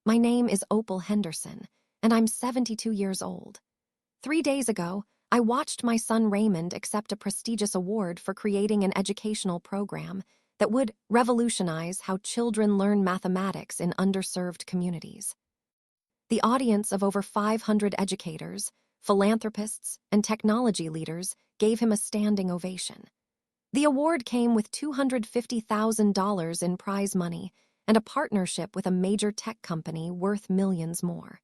My name is Opal Henderson, and I'm 72 years old. 3 days ago, I watched my son Raymond accept a prestigious award for creating an educational program that would revolutionize how children learn mathematics in underserved communities. The audience of over 500 educators, philanthropists, and technology leaders gave him a standing ovation. The award came with $250,000 in prize money and a partnership with a major tech company worth millions more.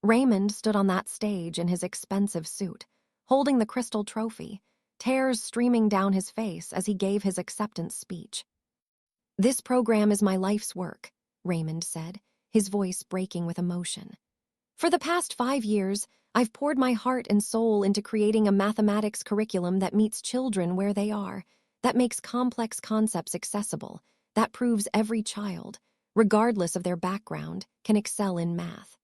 Raymond stood on that stage in his expensive suit, holding the crystal trophy, tears streaming down his face as he gave his acceptance speech. "This program is my life's work," Raymond said, his voice breaking with emotion. "For the past 5 years, I've poured my heart and soul into creating a mathematics curriculum that meets children where they are, that makes complex concepts accessible, that proves every child, regardless of their background, can excel in math.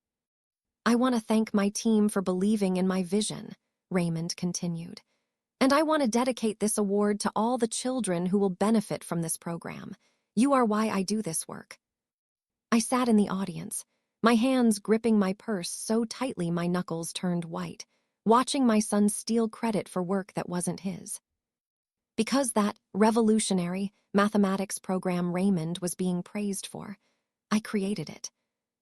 I want to thank my team for believing in my vision," Raymond continued. "And I want to dedicate this award to all the children who will benefit from this program. You are why I do this work." I sat in the audience, my hands gripping my purse so tightly my knuckles turned white, watching my son steal credit for work that wasn't his. Because that revolutionary mathematics program Raymond was being praised for, I created it.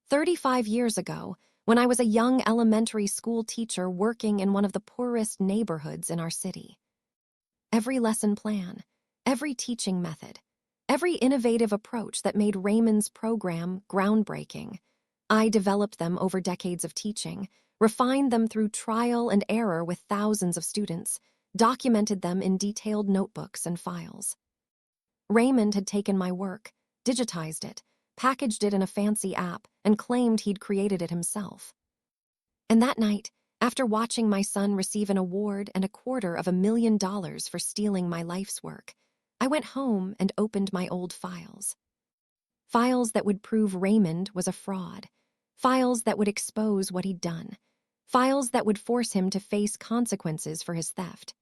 35 years ago, when I was a young elementary school teacher working in one of the poorest neighborhoods in our city. Every lesson plan, every teaching method, every innovative approach that made Raymond's program groundbreaking, I developed them over decades of teaching, refined them through trial and error with thousands of students, documented them in detailed notebooks and files. Raymond had taken my work, digitized it, packaged it in a fancy app, and claimed he'd created it himself. And that night, after watching my son receive an award and $250,000 for stealing my life's work, I went home and opened my old files. Files that would prove Raymond was a fraud. Files that would expose what he'd done. Files that would force him to face consequences for his theft.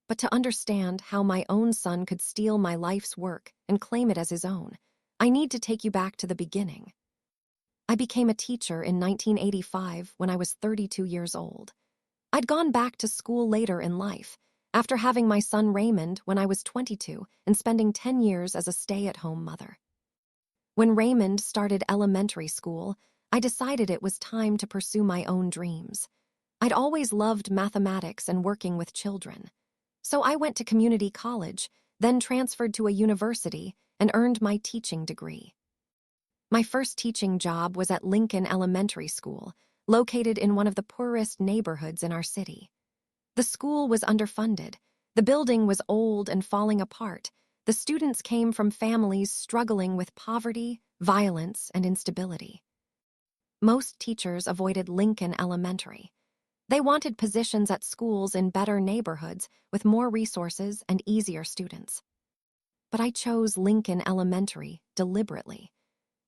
But to understand how my own son could steal my life's work and claim it as his own, I need to take you back to the beginning. I became a teacher in 1985 when I was 32 years old. I'd gone back to school later in life, after having my son Raymond when I was 22 and spending 10 years as a stay-at-home mother. When Raymond started elementary school, I decided it was time to pursue my own dreams. I'd always loved mathematics and working with children. So I went to community college, then transferred to a university and earned my teaching degree. My first teaching job was at Lincoln Elementary School, located in one of the poorest neighborhoods in our city. The school was underfunded. The building was old and falling apart. The students came from families struggling with poverty, violence, and instability. Most teachers avoided Lincoln Elementary. They wanted positions at schools in better neighborhoods with more resources and easier students. But I chose Lincoln Elementary deliberately,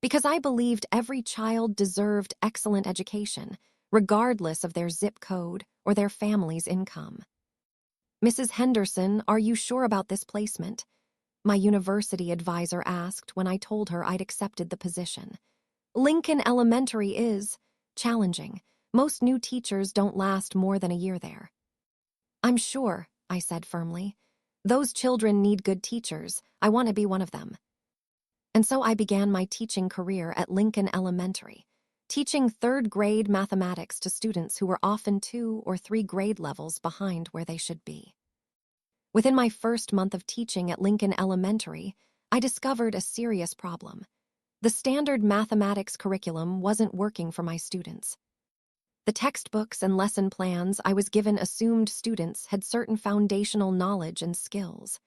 because I believed every child deserved excellent education, regardless of their zip code or their family's income. "Mrs. Henderson, are you sure about this placement?" my university advisor asked when I told her I'd accepted the position. "Lincoln Elementary is challenging. Most new teachers don't last more than a year there." "I'm sure," I said firmly. "Those children need good teachers. I want to be one of them." And so I began my teaching career at Lincoln Elementary, teaching third-grade mathematics to students who were often 2 or 3 grade levels behind where they should be. Within my first month of teaching at Lincoln Elementary, I discovered a serious problem. The standard mathematics curriculum wasn't working for my students. The textbooks and lesson plans I was given assumed students had certain foundational knowledge and skills.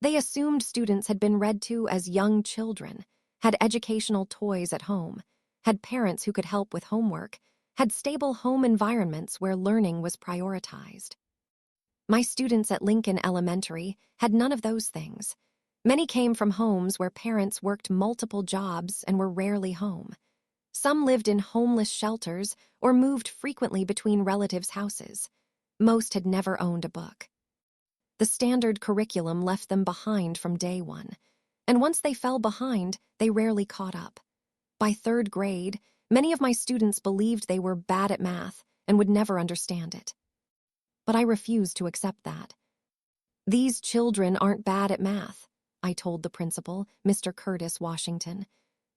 They assumed students had been read to as young children, had educational toys at home, had parents who could help with homework, had stable home environments where learning was prioritized. My students at Lincoln Elementary had none of those things. Many came from homes where parents worked multiple jobs and were rarely home. Some lived in homeless shelters or moved frequently between relatives' houses. Most had never owned a book. The standard curriculum left them behind from day one, and once they fell behind, they rarely caught up. By third grade, many of my students believed they were bad at math and would never understand it. But I refused to accept that. These children aren't bad at math, I told the principal, Mr. Curtis Washington.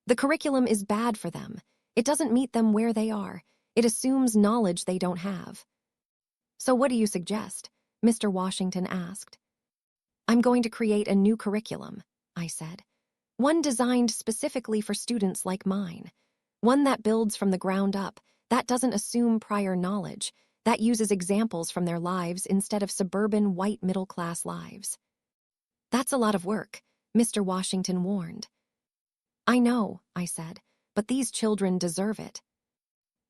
The curriculum is bad for them. It doesn't meet them where they are. It assumes knowledge they don't have. So what do you suggest? Mr. Washington asked. I'm going to create a new curriculum, I said. One designed specifically for students like mine. One that builds from the ground up, that doesn't assume prior knowledge, that uses examples from their lives instead of suburban white middle-class lives. That's a lot of work, Mr. Washington warned. I know, I said, but these children deserve it.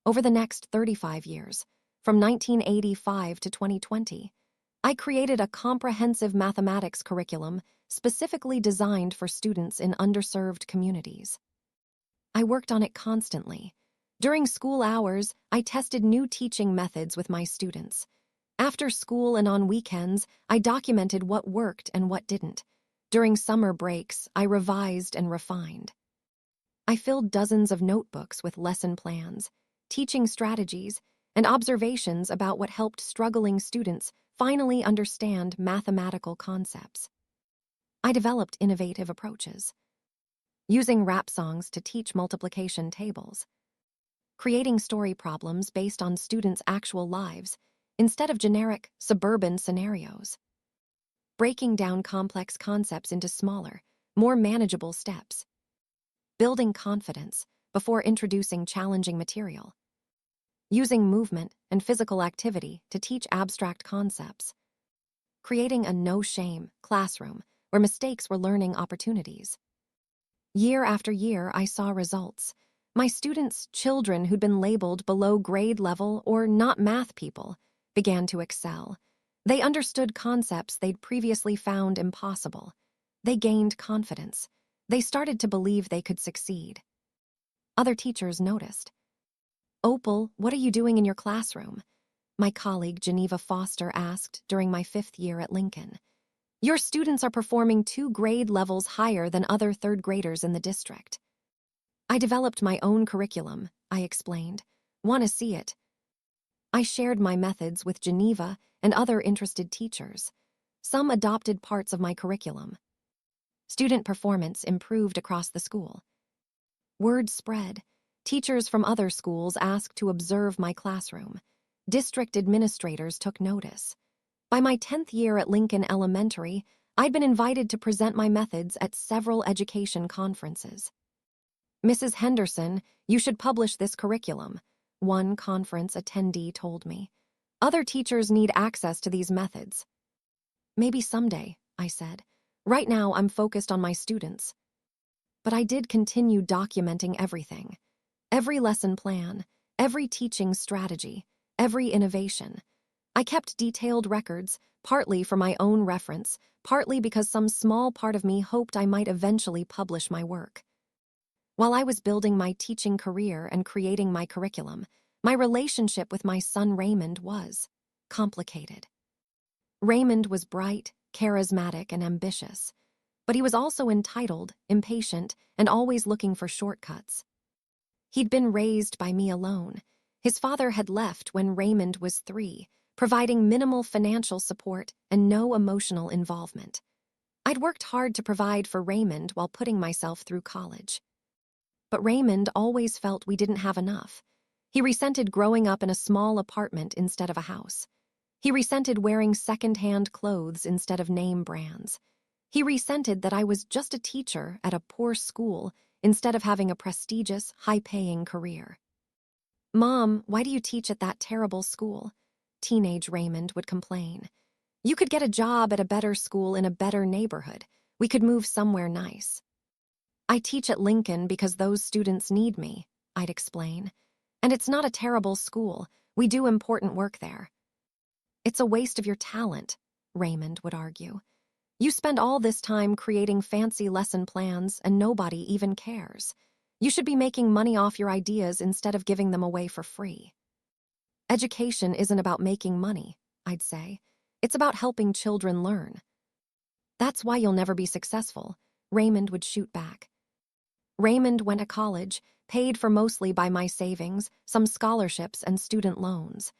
Over the next 35 years, from 1985 to 2020, I created a comprehensive mathematics curriculum specifically designed for students in underserved communities. I worked on it constantly. During school hours, I tested new teaching methods with my students. After school and on weekends, I documented what worked and what didn't. During summer breaks, I revised and refined. I filled dozens of notebooks with lesson plans, teaching strategies, and observations about what helped struggling students finally understand mathematical concepts. I developed innovative approaches. Using rap songs to teach multiplication tables. Creating story problems based on students' actual lives instead of generic, suburban scenarios. Breaking down complex concepts into smaller, more manageable steps. Building confidence before introducing challenging material. Using movement and physical activity to teach abstract concepts. Creating a no-shame classroom where mistakes were learning opportunities. Year after year, I saw results. My students' children who'd been labeled below grade level or not math people began to excel. They understood concepts they'd previously found impossible. They gained confidence. They started to believe they could succeed. Other teachers noticed. Opal, what are you doing in your classroom? My colleague Geneva Foster asked during my 5th year at Lincoln. Your students are performing 2 grade levels higher than other third graders in the district. I developed my own curriculum, I explained. Want to see it? I shared my methods with Geneva and other interested teachers. Some adopted parts of my curriculum. Student performance improved across the school. Word spread. Teachers from other schools asked to observe my classroom. District administrators took notice. By my 10th year at Lincoln Elementary, I'd been invited to present my methods at several education conferences. Mrs. Henderson, you should publish this curriculum, one conference attendee told me. Other teachers need access to these methods. Maybe someday, I said. Right now, I'm focused on my students. But I did continue documenting everything. Every lesson plan, every teaching strategy, every innovation. I kept detailed records, partly for my own reference, partly because some small part of me hoped I might eventually publish my work. While I was building my teaching career and creating my curriculum, my relationship with my son Raymond was complicated. Raymond was bright, charismatic, and ambitious, but he was also entitled, impatient, and always looking for shortcuts. He'd been raised by me alone. His father had left when Raymond was 3, providing minimal financial support and no emotional involvement. I'd worked hard to provide for Raymond while putting myself through college. But Raymond always felt we didn't have enough. He resented growing up in a small apartment instead of a house. He resented wearing second-hand clothes instead of name brands. He resented that I was just a teacher at a poor school instead of having a prestigious, high-paying career. Mom, why do you teach at that terrible school? Teenage Raymond would complain. You could get a job at a better school in a better neighborhood. We could move somewhere nice. I teach at Lincoln because those students need me, I'd explain. And it's not a terrible school. We do important work there. It's a waste of your talent, Raymond would argue. You spend all this time creating fancy lesson plans and nobody even cares. You should be making money off your ideas instead of giving them away for free. Education isn't about making money, I'd say. It's about helping children learn. That's why you'll never be successful, Raymond would shoot back. Raymond went to college, paid for mostly by my savings, some scholarships, and student loans.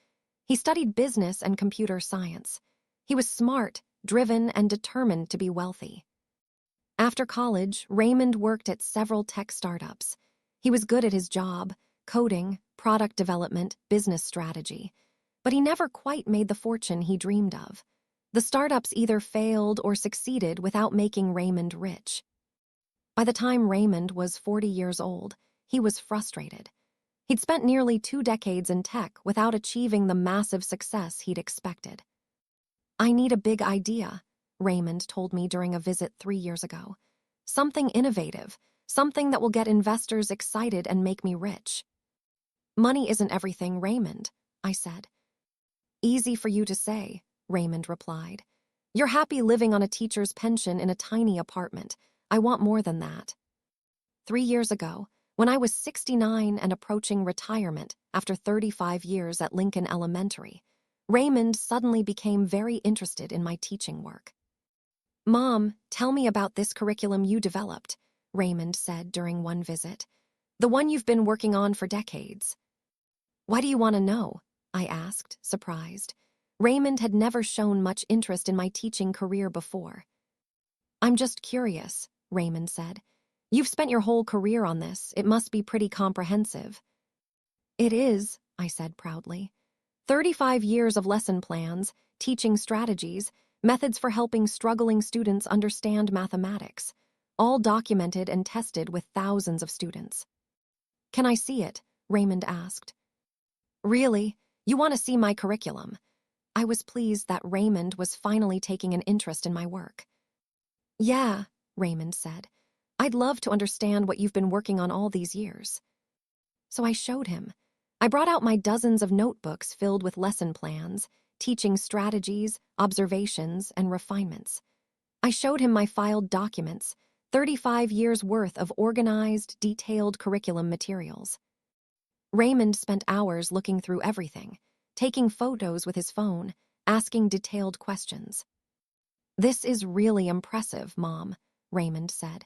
He studied business and computer science. He was smart, driven, and determined to be wealthy. After college, Raymond worked at several tech startups. He was good at his job, coding, product development, business strategy. But he never quite made the fortune he dreamed of. The startups either failed or succeeded without making Raymond rich. By the time Raymond was 40 years old, he was frustrated. He'd spent nearly 2 decades in tech without achieving the massive success he'd expected. "I need a big idea," Raymond told me during a visit 3 years ago. "Something innovative, something that will get investors excited and make me rich." "Money isn't everything, Raymond," I said. "Easy for you to say," Raymond replied. "You're happy living on a teacher's pension in a tiny apartment. I want more than that." 3 years ago, when I was 69 and approaching retirement after 35 years at Lincoln Elementary, Raymond suddenly became very interested in my teaching work. "Mom, tell me about this curriculum you developed," Raymond said during one visit. "The one you've been working on for decades." "Why do you want to know?" I asked, surprised. Raymond had never shown much interest in my teaching career before. "I'm just curious," Raymond said. "You've spent your whole career on this. It must be pretty comprehensive." "It is," I said proudly. 35 years of lesson plans, teaching strategies, methods for helping struggling students understand mathematics, all documented and tested with thousands of students. "Can I see it?" Raymond asked. "Really? You want to see my curriculum?" I was pleased that Raymond was finally taking an interest in my work. "Yeah," Raymond said. "I'd love to understand what you've been working on all these years." So I showed him. I brought out my dozens of notebooks filled with lesson plans, teaching strategies, observations, and refinements. I showed him my filed documents, 35 years' worth of organized, detailed curriculum materials. Raymond spent hours looking through everything, taking photos with his phone, asking detailed questions. "This is really impressive, Mom," Raymond said.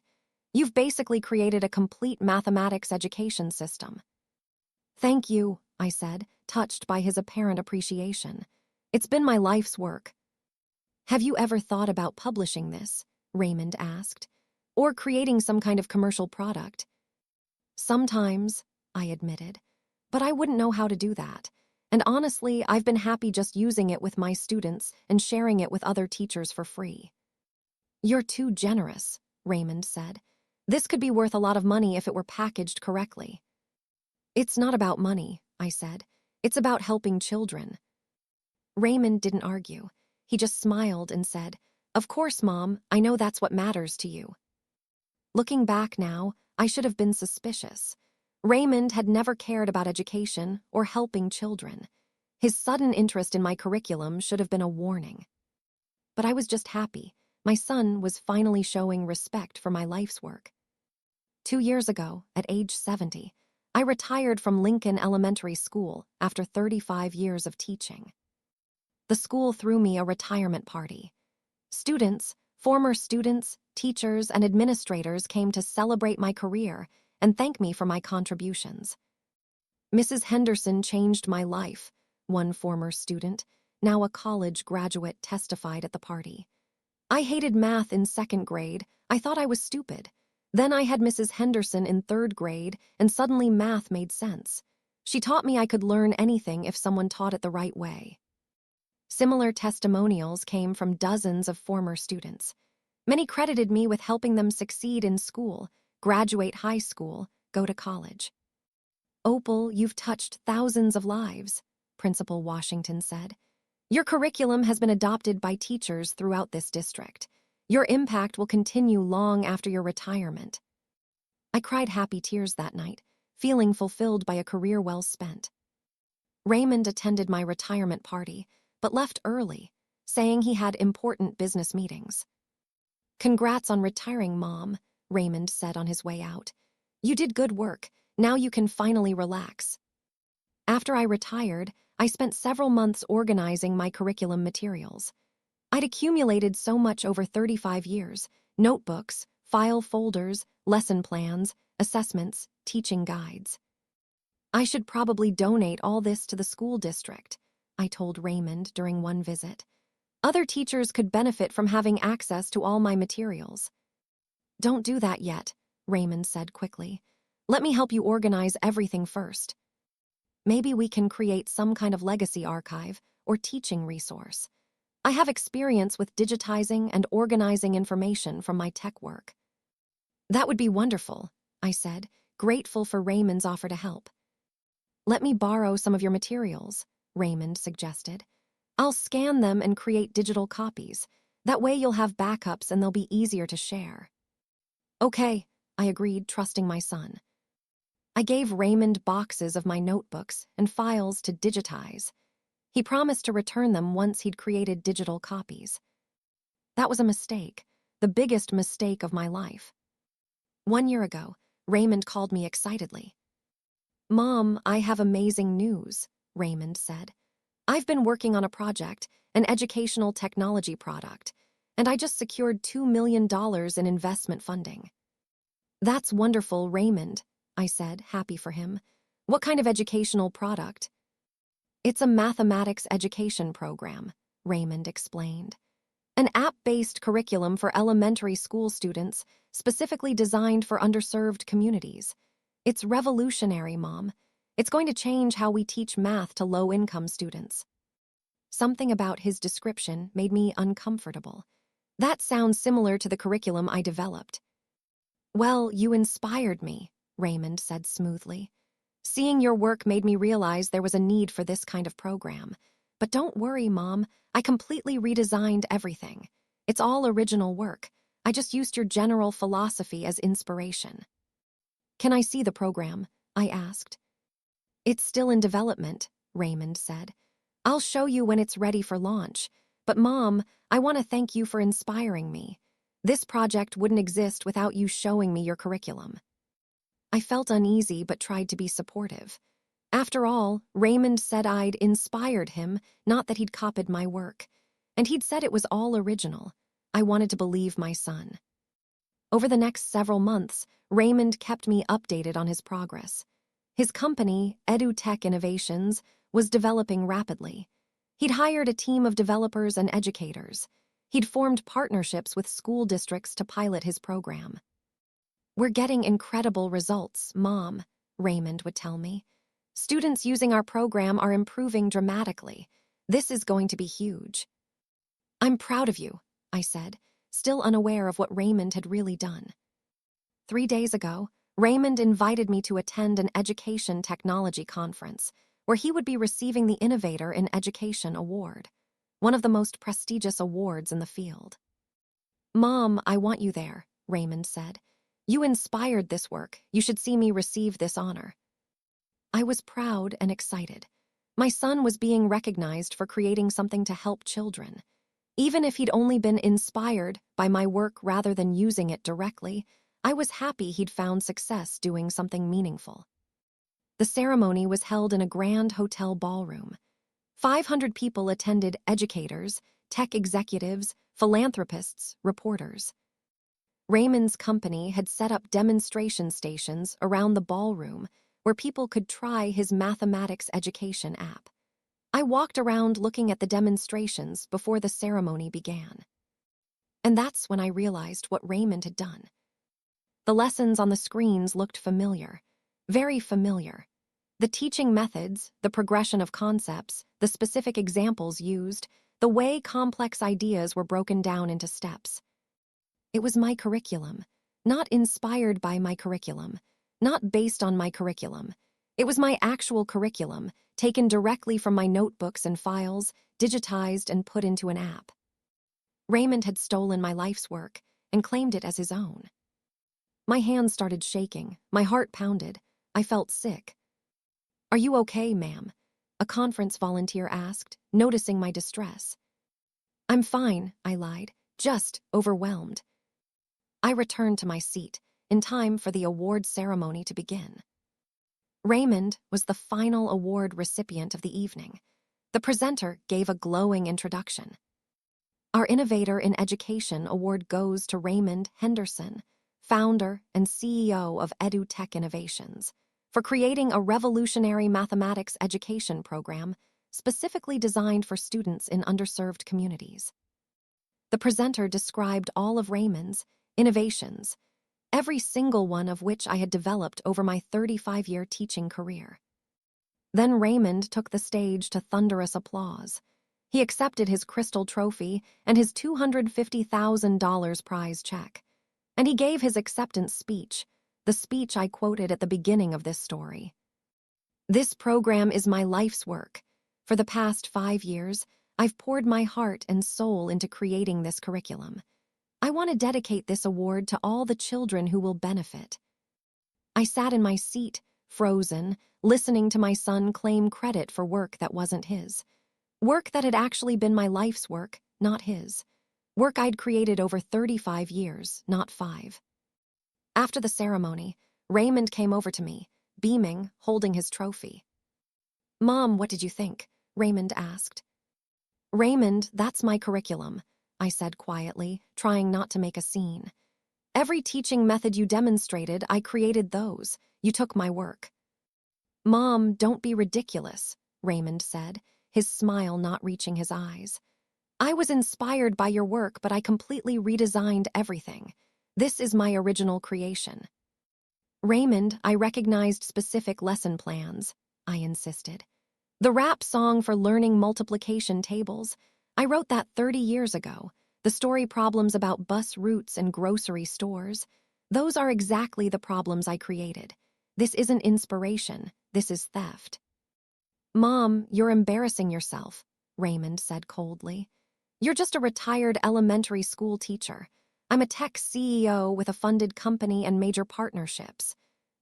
"You've basically created a complete mathematics education system." "Thank you," I said, touched by his apparent appreciation. "It's been my life's work." "Have you ever thought about publishing this?" Raymond asked. "Or creating some kind of commercial product?" "Sometimes," I admitted. "But I wouldn't know how to do that. And honestly, I've been happy just using it with my students and sharing it with other teachers for free." "You're too generous," Raymond said. "This could be worth a lot of money if it were packaged correctly." "It's not about money," I said. "It's about helping children." Raymond didn't argue. He just smiled and said, "Of course, Mom, I know that's what matters to you." Looking back now, I should have been suspicious. Raymond had never cared about education or helping children. His sudden interest in my curriculum should have been a warning. But I was just happy. My son was finally showing respect for my life's work. 2 years ago, at age 70, I retired from Lincoln Elementary School after 35 years of teaching. The school threw me a retirement party. Students, former students, teachers, and administrators came to celebrate my career and thank me for my contributions. "Mrs. Henderson changed my life," one former student, now a college graduate, testified at the party. "I hated math in 2nd grade. I thought I was stupid. Then I had Mrs. Henderson in 3rd grade, and suddenly math made sense. She taught me I could learn anything if someone taught it the right way." Similar testimonials came from dozens of former students. Many credited me with helping them succeed in school, graduate high school, go to college. "Opal, you've touched thousands of lives," Principal Washington said. "Your curriculum has been adopted by teachers throughout this district. Your impact will continue long after your retirement." I cried happy tears that night, feeling fulfilled by a career well spent. Raymond attended my retirement party, but left early, saying he had important business meetings. "Congrats on retiring, Mom," Raymond said on his way out. "You did good work. Now you can finally relax." After I retired, I spent several months organizing my curriculum materials. I'd accumulated so much over 35 years: notebooks, file folders, lesson plans, assessments, teaching guides. I should probably donate all this to the school district, I told Raymond during one visit. Other teachers could benefit from having access to all my materials. Don't do that yet, Raymond said quickly. Let me help you organize everything first. Maybe we can create some kind of legacy archive or teaching resource. I have experience with digitizing and organizing information from my tech work. That would be wonderful, I said, grateful for Raymond's offer to help. Let me borrow some of your materials, Raymond suggested. I'll scan them and create digital copies. That way you'll have backups and they'll be easier to share. Okay, I agreed, trusting my son. I gave Raymond boxes of my notebooks and files to digitize. He promised to return them once he'd created digital copies. That was a mistake, the biggest mistake of my life. 1 year ago, Raymond called me excitedly. Mom, I have amazing news, Raymond said. I've been working on a project, an educational technology product, and I just secured $2 million in investment funding. That's wonderful, Raymond, I said, happy for him. What kind of educational product? It's a mathematics education program, Raymond explained. An app-based curriculum for elementary school students, specifically designed for underserved communities. It's revolutionary, Mom. It's going to change how we teach math to low-income students. Something about his description made me uncomfortable. That sounds similar to the curriculum I developed. Well, you inspired me, Raymond said smoothly. Seeing your work made me realize there was a need for this kind of program. But don't worry, Mom. I completely redesigned everything. It's all original work. I just used your general philosophy as inspiration. Can I see the program? I asked. It's still in development, Raymond said. I'll show you when it's ready for launch. But Mom, I want to thank you for inspiring me. This project wouldn't exist without you showing me your curriculum. I felt uneasy but tried to be supportive. After all, Raymond said I'd inspired him, not that he'd copied my work. And he'd said it was all original. I wanted to believe my son. Over the next several months, Raymond kept me updated on his progress. His company, EduTech Innovations, was developing rapidly. He'd hired a team of developers and educators. He'd formed partnerships with school districts to pilot his program. We're getting incredible results, Mom, Raymond would tell me. Students using our program are improving dramatically. This is going to be huge. I'm proud of you, I said, still unaware of what Raymond had really done. 3 days ago, Raymond invited me to attend an education technology conference where he would be receiving the Innovator in Education award, one of the most prestigious awards in the field. Mom, I want you there, Raymond said. You inspired this work. You should see me receive this honor. I was proud and excited. My son was being recognized for creating something to help children. Even if he'd only been inspired by my work rather than using it directly, I was happy he'd found success doing something meaningful. The ceremony was held in a grand hotel ballroom. 500 people attended: educators, tech executives, philanthropists, reporters. Raymond's company had set up demonstration stations around the ballroom where people could try his mathematics education app. I walked around looking at the demonstrations before the ceremony began. And that's when I realized what Raymond had done. The lessons on the screens looked familiar, very familiar. The teaching methods, the progression of concepts, the specific examples used, the way complex ideas were broken down into steps. It was my curriculum, not inspired by my curriculum, not based on my curriculum. It was my actual curriculum, taken directly from my notebooks and files, digitized and put into an app. Raymond had stolen my life's work and claimed it as his own. My hands started shaking, my heart pounded. I felt sick. Are you okay, ma'am? A conference volunteer asked, noticing my distress. I'm fine, I lied, just overwhelmed. I returned to my seat, in time for the award ceremony to begin. Raymond was the final award recipient of the evening. The presenter gave a glowing introduction. Our Innovator in Education award goes to Raymond Henderson, founder and CEO of EduTech Innovations, for creating a revolutionary mathematics education program specifically designed for students in underserved communities. The presenter described all of Raymond's innovations, every single one of which I had developed over my 35-year teaching career. Then Raymond took the stage to thunderous applause. He accepted his crystal trophy and his $250,000 prize check, and he gave his acceptance speech, the speech I quoted at the beginning of this story. "This program is my life's work. For the past 5 years, I've poured my heart and soul into creating this curriculum. I want to dedicate this award to all the children who will benefit." I sat in my seat, frozen, listening to my son claim credit for work that wasn't his. Work that had actually been my life's work, not his. Work I'd created over 35 years, not 5. After the ceremony, Raymond came over to me, beaming, holding his trophy. "Mom, what did you think?" Raymond asked. "Raymond, that's my curriculum," I said quietly, trying not to make a scene. "Every teaching method you demonstrated, I created those. You took my work." "Mom, don't be ridiculous," Raymond said, his smile not reaching his eyes. "I was inspired by your work, but I completely redesigned everything. This is my original creation." "Raymond, I recognized specific lesson plans," I insisted. "The rap song for learning multiplication tables. I wrote that 30 years ago. The story problems about bus routes and grocery stores. Those are exactly the problems I created. This isn't inspiration. This is theft." "Mom, you're embarrassing yourself," Raymond said coldly. "You're just a retired elementary school teacher. I'm a tech CEO with a funded company and major partnerships.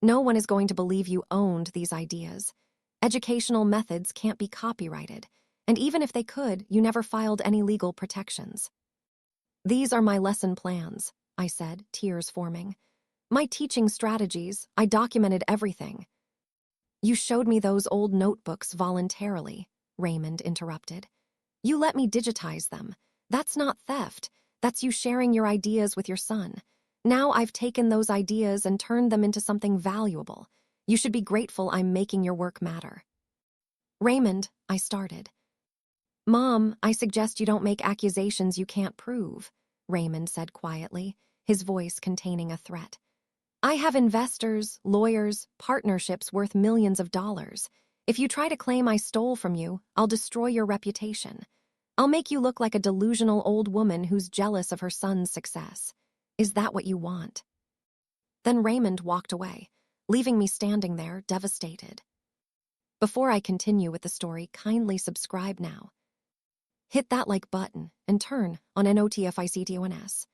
No one is going to believe you owned these ideas. Educational methods can't be copyrighted, and even if they could, you never filed any legal protections." "These are my lesson plans," I said, tears forming. "My teaching strategies, I documented everything." "You showed me those old notebooks voluntarily," Raymond interrupted. "You let me digitize them. That's not theft. That's you sharing your ideas with your son. Now I've taken those ideas and turned them into something valuable. You should be grateful I'm making your work matter." "Raymond," I started. "Mom, I suggest you don't make accusations you can't prove," Raymond said quietly, his voice containing a threat. "I have investors, lawyers, partnerships worth millions of dollars. If you try to claim I stole from you, I'll destroy your reputation. I'll make you look like a delusional old woman who's jealous of her son's success. Is that what you want?" Then Raymond walked away, leaving me standing there, devastated. Before I continue with the story, kindly subscribe now. Hit that like button and turn on NOTFICTONS.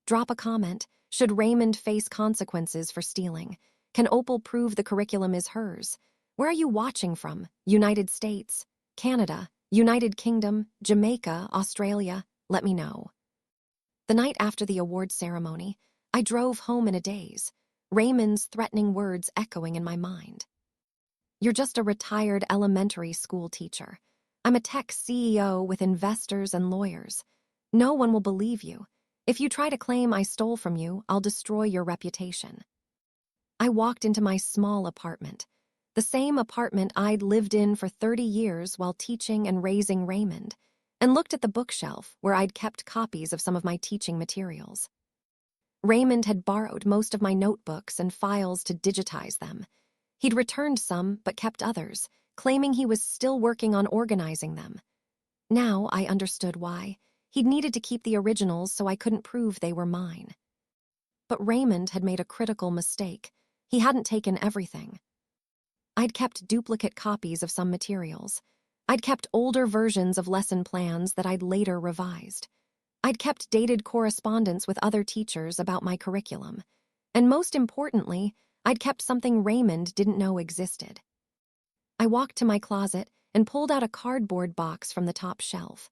Drop a comment. Should Raymond face consequences for stealing? Can Opal prove the curriculum is hers? Where are you watching from? United States, Canada, United Kingdom, Jamaica, Australia? Let me know. The night after the award ceremony, I drove home in a daze, Raymond's threatening words echoing in my mind. "You're just a retired elementary school teacher. I'm a tech CEO with investors and lawyers. No one will believe you. If you try to claim I stole from you, I'll destroy your reputation." I walked into my small apartment, the same apartment I'd lived in for 30 years while teaching and raising Raymond, and looked at the bookshelf where I'd kept copies of some of my teaching materials. Raymond had borrowed most of my notebooks and files to digitize them. He'd returned some, but kept others, claiming he was still working on organizing them. Now I understood why. He'd needed to keep the originals so I couldn't prove they were mine. But Raymond had made a critical mistake. He hadn't taken everything. I'd kept duplicate copies of some materials. I'd kept older versions of lesson plans that I'd later revised. I'd kept dated correspondence with other teachers about my curriculum. And most importantly, I'd kept something Raymond didn't know existed. I walked to my closet and pulled out a cardboard box from the top shelf.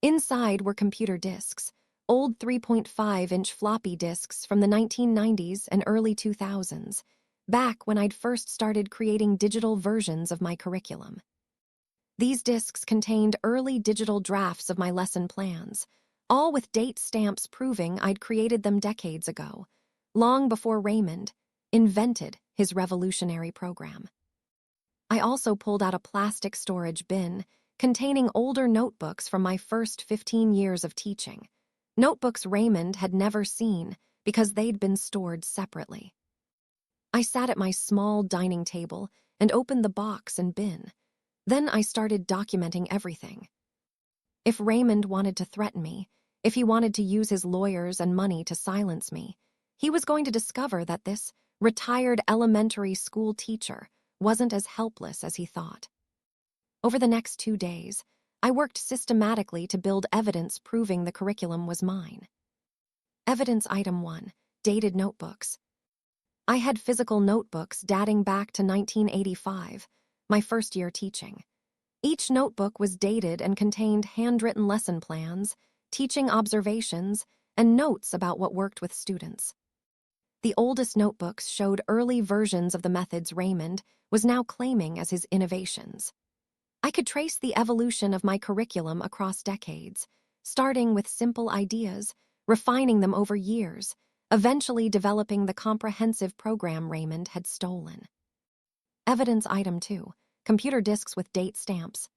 Inside were computer disks, old 3.5-inch floppy disks from the 1990s and early 2000s, back when I'd first started creating digital versions of my curriculum. These disks contained early digital drafts of my lesson plans, all with date stamps proving I'd created them decades ago. long before Raymond invented his revolutionary program. I also pulled out a plastic storage bin containing older notebooks from my first 15 years of teaching. Notebooks Raymond had never seen because they'd been stored separately. I sat at my small dining table and opened the box and bin. Then I started documenting everything. If Raymond wanted to threaten me, if he wanted to use his lawyers and money to silence me, he was going to discover that this retired elementary school teacher wasn't as helpless as he thought. Over the next 2 days, I worked systematically to build evidence proving the curriculum was mine. Evidence item 1, dated notebooks. I had physical notebooks dating back to 1985, my first year teaching. Each notebook was dated and contained handwritten lesson plans, teaching observations, and notes about what worked with students. The oldest notebooks showed early versions of the methods Raymond was now claiming as his innovations. I could trace the evolution of my curriculum across decades, starting with simple ideas, refining them over years, eventually developing the comprehensive program Raymond had stolen. Evidence item 2, computer disks with date stamps.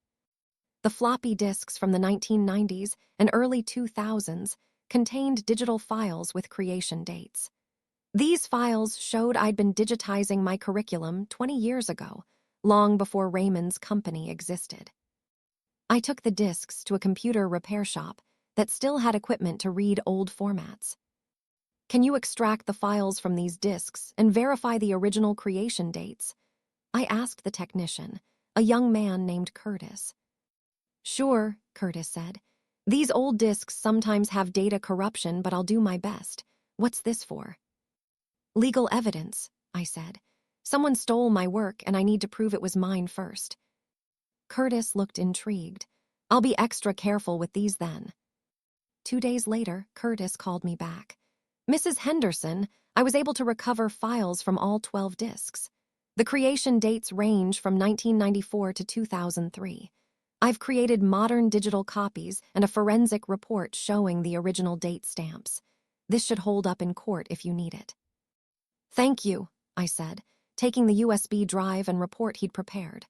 The floppy disks from the 1990s and early 2000s contained digital files with creation dates. These files showed I'd been digitizing my curriculum 20 years ago, long before Raymond's company existed. I took the disks to a computer repair shop that still had equipment to read old formats. Can you extract the files from these disks and verify the original creation dates? I asked the technician, a young man named Curtis. Sure, Curtis said. These old disks sometimes have data corruption, but I'll do my best. What's this for? Legal evidence, I said. Someone stole my work and I need to prove it was mine first. Curtis looked intrigued. I'll be extra careful with these then. 2 days later, Curtis called me back. Mrs. Henderson, I was able to recover files from all 12 disks. The creation dates range from 1994 to 2003. I've created modern digital copies and a forensic report showing the original date stamps. This should hold up in court if you need it. Thank you, I said, taking the USB drive and report he'd prepared.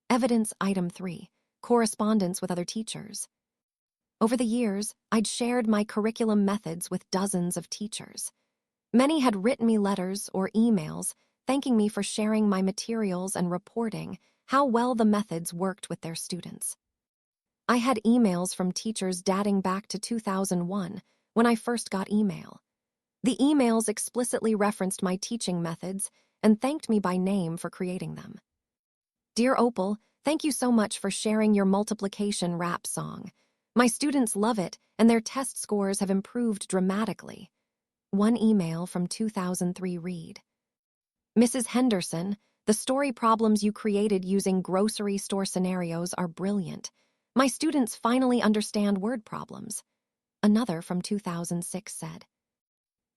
Evidence item 3, correspondence with other teachers. Over the years, I'd shared my curriculum methods with dozens of teachers. Many had written me letters or emails thanking me for sharing my materials and reporting how well the methods worked with their students. I had emails from teachers dating back to 2001 when I first got email. The emails explicitly referenced my teaching methods and thanked me by name for creating them. Dear Opal, thank you so much for sharing your multiplication rap song. My students love it, and their test scores have improved dramatically. One email from 2003 read, Mrs. Henderson, the story problems you created using grocery store scenarios are brilliant. My students finally understand word problems. Another from 2006 said,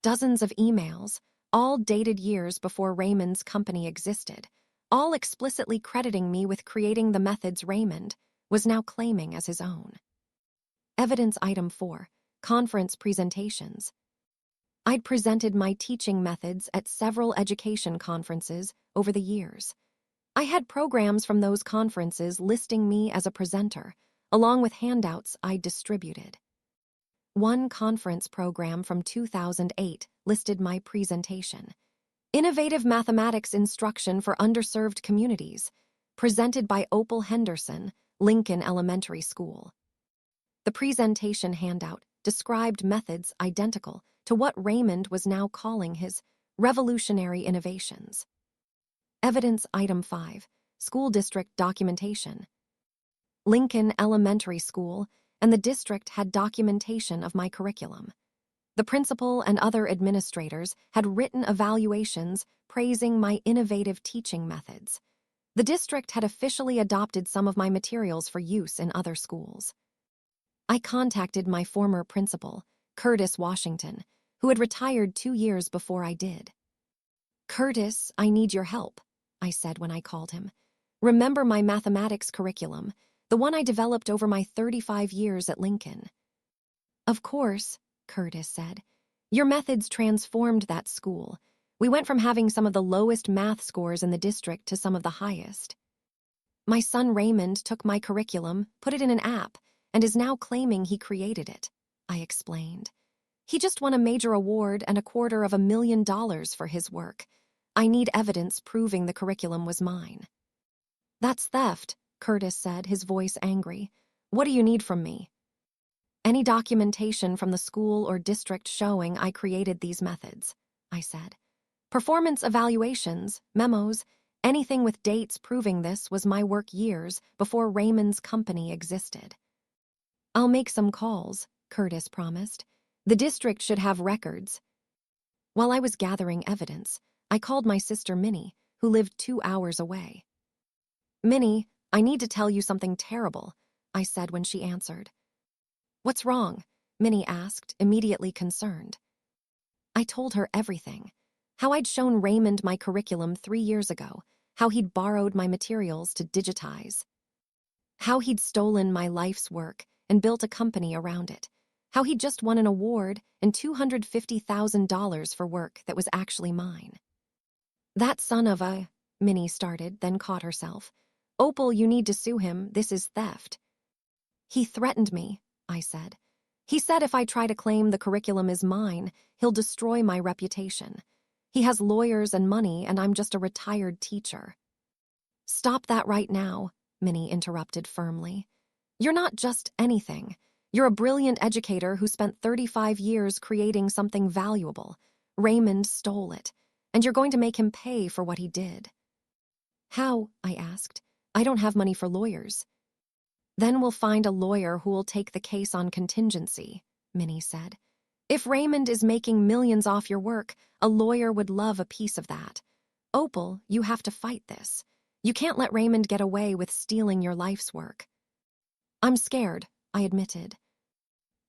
dozens of emails, all dated years before Raymond's company existed, all explicitly crediting me with creating the methods Raymond was now claiming as his own. Evidence item 4, conference presentations. I'd presented my teaching methods at several education conferences over the years. I had programs from those conferences listing me as a presenter, along with handouts I'd distributed. One conference program from 2008 listed my presentation, Innovative Mathematics Instruction for Underserved Communities, presented by Opal Henderson, Lincoln Elementary School. The presentation handout described methods identical to what Raymond was now calling his revolutionary innovations. Evidence item 5, school district documentation. Lincoln Elementary School and the district had documentation of my curriculum. The principal and other administrators had written evaluations praising my innovative teaching methods. The district had officially adopted some of my materials for use in other schools. I contacted my former principal, Curtis Washington, who had retired 2 years before I did. Curtis, I need your help, I said when I called him. Remember my mathematics curriculum, the one I developed over my 35 years at Lincoln. Of course, Curtis said. Your methods transformed that school. We went from having some of the lowest math scores in the district to some of the highest. My son Raymond took my curriculum, put it in an app, and is now claiming he created it, I explained. He just won a major award and $250,000 for his work. I need evidence proving the curriculum was mine. That's theft, Curtis said, his voice angry. What do you need from me? Any documentation from the school or district showing I created these methods, I said. Performance evaluations, memos, anything with dates proving this was my work years before Raymond's company existed. I'll make some calls, Curtis promised. The district should have records. While I was gathering evidence, I called my sister Minnie, who lived 2 hours away. Minnie, I need to tell you something terrible, I said when she answered. What's wrong? Minnie asked, immediately concerned. I told her everything. How I'd shown Raymond my curriculum 3 years ago, how he'd borrowed my materials to digitize, how he'd stolen my life's work and built a company around it, how he'd just won an award and $250,000 for work that was actually mine. That son of a, Minnie started, then caught herself. Opal, you need to sue him, this is theft. He threatened me, I said. He said if I try to claim the curriculum is mine, he'll destroy my reputation. He has lawyers and money, and I'm just a retired teacher. Stop that right now, Minnie interrupted firmly. You're not just anything. You're a brilliant educator who spent 35 years creating something valuable. Raymond stole it, and you're going to make him pay for what he did. How? I asked. I don't have money for lawyers. Then we'll find a lawyer who will take the case on contingency, Minnie said. If Raymond is making millions off your work, a lawyer would love a piece of that. Opal, you have to fight this. You can't let Raymond get away with stealing your life's work. I'm scared, I admitted.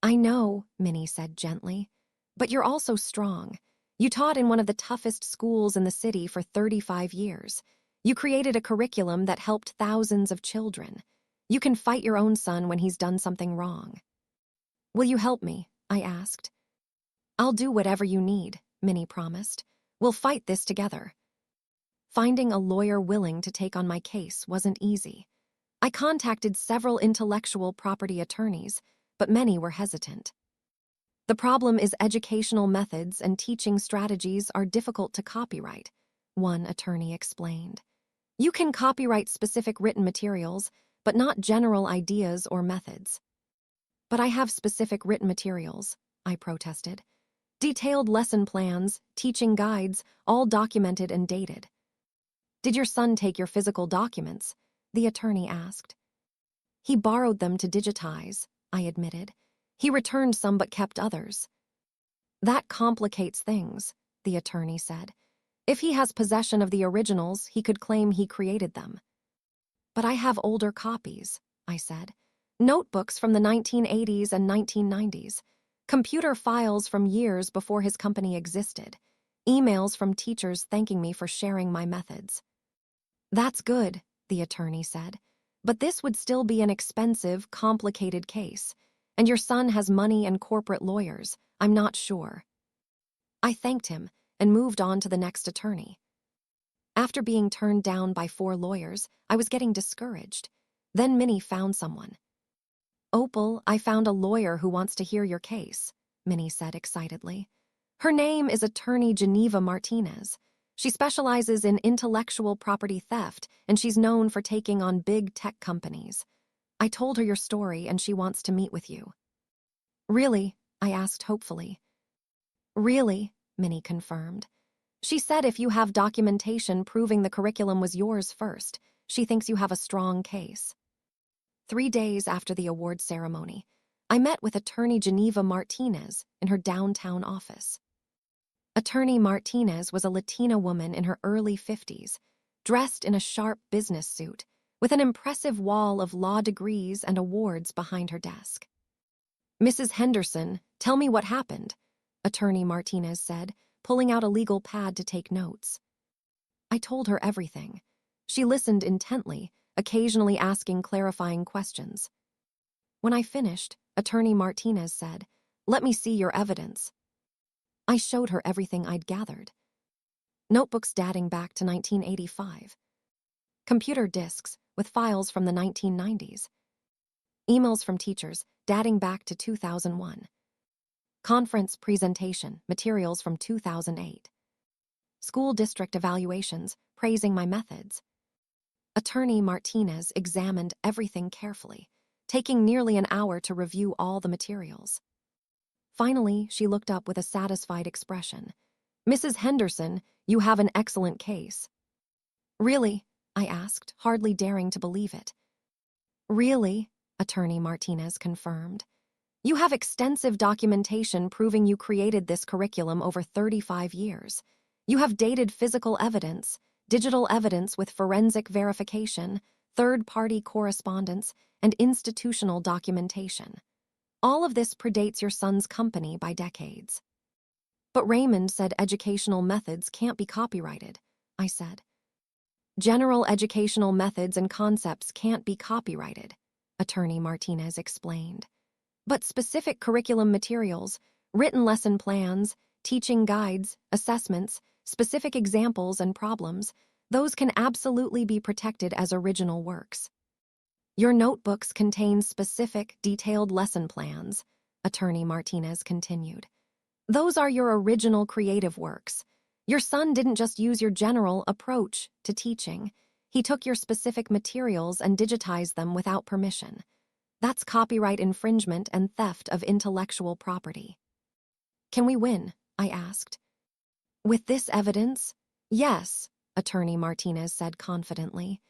I know, Minnie said gently, but you're also strong. You taught in one of the toughest schools in the city for 35 years. You created a curriculum that helped thousands of children. You can fight your own son when he's done something wrong. Will you help me? I asked. I'll do whatever you need, Minnie promised. We'll fight this together. Finding a lawyer willing to take on my case wasn't easy. I contacted several intellectual property attorneys, but many were hesitant. The problem is educational methods and teaching strategies are difficult to copyright, one attorney explained. You can copyright specific written materials, but not general ideas or methods. But I have specific written materials, I protested. Detailed lesson plans, teaching guides, all documented and dated. Did your son take your physical documents? The attorney asked. He borrowed them to digitize, I admitted. He returned some but kept others. That complicates things, the attorney said. If he has possession of the originals, he could claim he created them. But I have older copies, I said. Notebooks from the 1980s and 1990s. Computer files from years before his company existed. Emails from teachers thanking me for sharing my methods. That's good, the attorney said. But this would still be an expensive, complicated case. And your son has money and corporate lawyers. I'm not sure. I thanked him and moved on to the next attorney. After being turned down by 4 lawyers, I was getting discouraged. Then Minnie found someone. Opal, I found a lawyer who wants to hear your case, Minnie said excitedly. Her name is Attorney Geneva Martinez. She specializes in intellectual property theft, and she's known for taking on big tech companies. I told her your story, and she wants to meet with you. Really? I asked hopefully. Really, Minnie confirmed. She said if you have documentation proving the curriculum was yours first, she thinks you have a strong case. 3 days after the award ceremony, I met with Attorney Geneva Martinez in her downtown office. Attorney Martinez was a Latina woman in her early 50s, dressed in a sharp business suit, with an impressive wall of law degrees and awards behind her desk. Mrs. Henderson, tell me what happened, Attorney Martinez said, pulling out a legal pad to take notes. I told her everything. She listened intently, occasionally asking clarifying questions. When I finished, Attorney Martinez said, "Let me see your evidence." I showed her everything I'd gathered. Notebooks dating back to 1985. Computer disks with files from the 1990s. Emails from teachers dating back to 2001. Conference presentation materials from 2008. School district evaluations praising my methods. Attorney Martinez examined everything carefully, taking nearly an hour to review all the materials. Finally, she looked up with a satisfied expression. "Mrs. Henderson, you have an excellent case." "Really?" I asked, hardly daring to believe it. "Really?" Attorney Martinez confirmed. "You have extensive documentation proving you created this curriculum over 35 years. You have dated physical evidence, digital evidence with forensic verification, third-party correspondence, and institutional documentation. All of this predates your son's company by decades." "But Raymond said educational methods can't be copyrighted," I said. "General educational methods and concepts can't be copyrighted," Attorney Martinez explained. "But specific curriculum materials, written lesson plans, teaching guides, assessments, specific examples and problems, those can absolutely be protected as original works." "Your notebooks contain specific, detailed lesson plans," Attorney Martinez continued. "Those are your original creative works. Your son didn't just use your general approach to teaching. He took your specific materials and digitized them without permission. That's copyright infringement and theft of intellectual property." "Can we win?" I asked. "With this evidence? Yes," Attorney Martinez said confidently.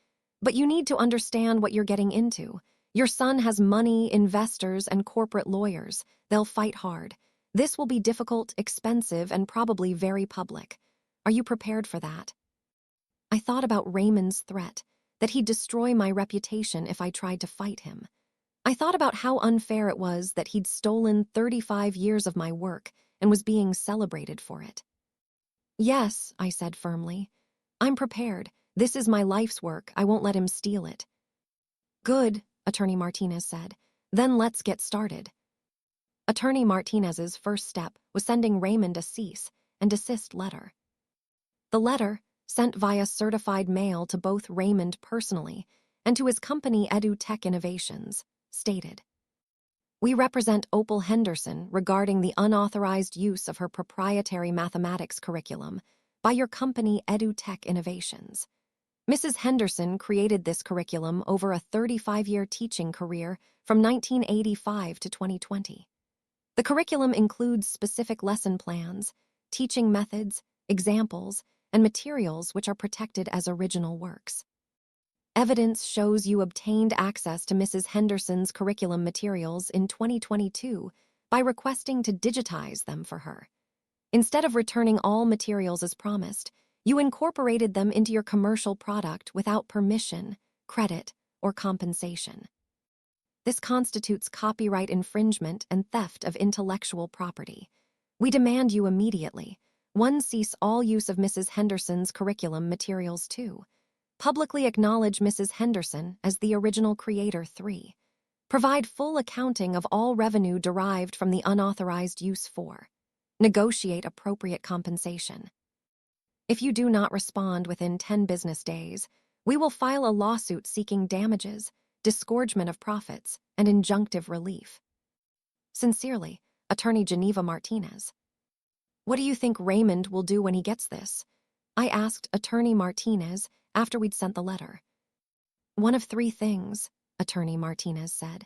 "But you need to understand what you're getting into. Your son has money, investors, and corporate lawyers. They'll fight hard. This will be difficult, expensive, and probably very public. Are you prepared for that?" I thought about Raymond's threat, that he'd destroy my reputation if I tried to fight him. I thought about how unfair it was that he'd stolen 35 years of my work and was being celebrated for it. "Yes," I said firmly. "I'm prepared. This is my life's work. I won't let him steal it." "Good," Attorney Martinez said. "Then let's get started." Attorney Martinez's first step was sending Raymond a cease and desist letter. The letter, sent via certified mail to both Raymond personally and to his company EduTech Innovations, stated, "We represent Opal Henderson regarding the unauthorized use of her proprietary mathematics curriculum by your company EduTech Innovations. Mrs. Henderson created this curriculum over a 35-year teaching career from 1985 to 2020. The curriculum includes specific lesson plans, teaching methods, examples, and materials which are protected as original works. Evidence shows you obtained access to Mrs. Henderson's curriculum materials in 2022 by requesting to digitize them for her. Instead of returning all materials as promised, you incorporated them into your commercial product without permission, credit, or compensation. This constitutes copyright infringement and theft of intellectual property. We demand you immediately, 1. Cease all use of Mrs. Henderson's curriculum materials. 2. Publicly acknowledge Mrs. Henderson as the original creator. 3. Provide full accounting of all revenue derived from the unauthorized use. 4. Negotiate appropriate compensation. If you do not respond within 10 business days, we will file a lawsuit seeking damages, disgorgement of profits, and injunctive relief. Sincerely, Attorney Geneva Martinez. What do you think Raymond will do when he gets this? I asked Attorney Martinez after we'd sent the letter. One of 3 things, Attorney Martinez said.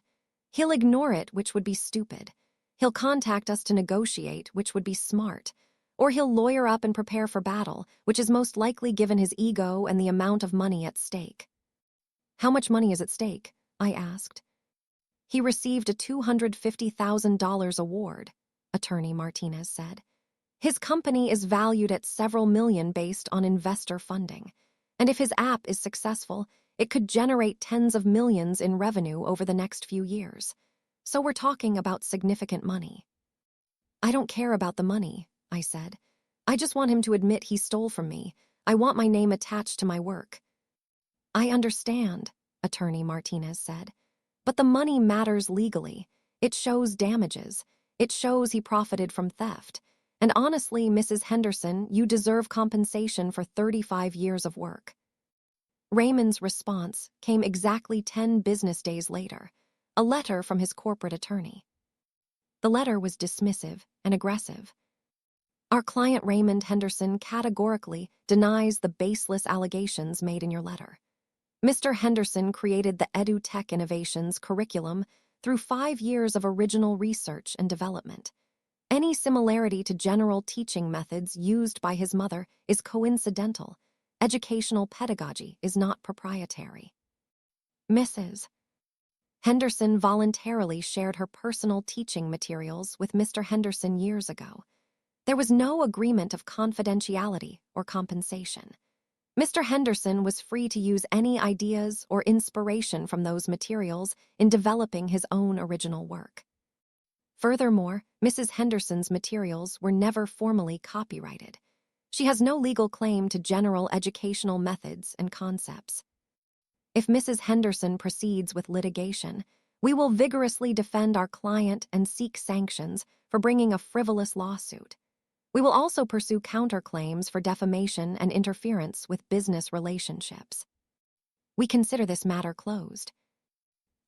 He'll ignore it, which would be stupid. He'll contact us to negotiate, which would be smart. Or he'll lawyer up and prepare for battle, which is most likely given his ego and the amount of money at stake. How much money is at stake? I asked. He received a $250,000 award, Attorney Martinez said. His company is valued at several million based on investor funding, and if his app is successful, it could generate tens of millions in revenue over the next few years. So we're talking about significant money. I don't care about the money, I said. I just want him to admit he stole from me. I want my name attached to my work. I understand, Attorney Martinez said. But the money matters legally. It shows damages. It shows he profited from theft. And honestly, Mrs. Henderson, you deserve compensation for 35 years of work. Raymond's response came exactly 10 business days later, a letter from his corporate attorney. The letter was dismissive and aggressive. Our client Raymond Henderson categorically denies the baseless allegations made in your letter. Mr. Henderson created the EduTech Innovations curriculum through 5 years of original research and development. Any similarity to general teaching methods used by his mother is coincidental. Educational pedagogy is not proprietary. Mrs. Henderson voluntarily shared her personal teaching materials with Mr. Henderson years ago. There was no agreement of confidentiality or compensation. Mr. Henderson was free to use any ideas or inspiration from those materials in developing his own original work. Furthermore, Mrs. Henderson's materials were never formally copyrighted. She has no legal claim to general educational methods and concepts. If Mrs. Henderson proceeds with litigation, we will vigorously defend our client and seek sanctions for bringing a frivolous lawsuit. We will also pursue counterclaims for defamation and interference with business relationships. We consider this matter closed.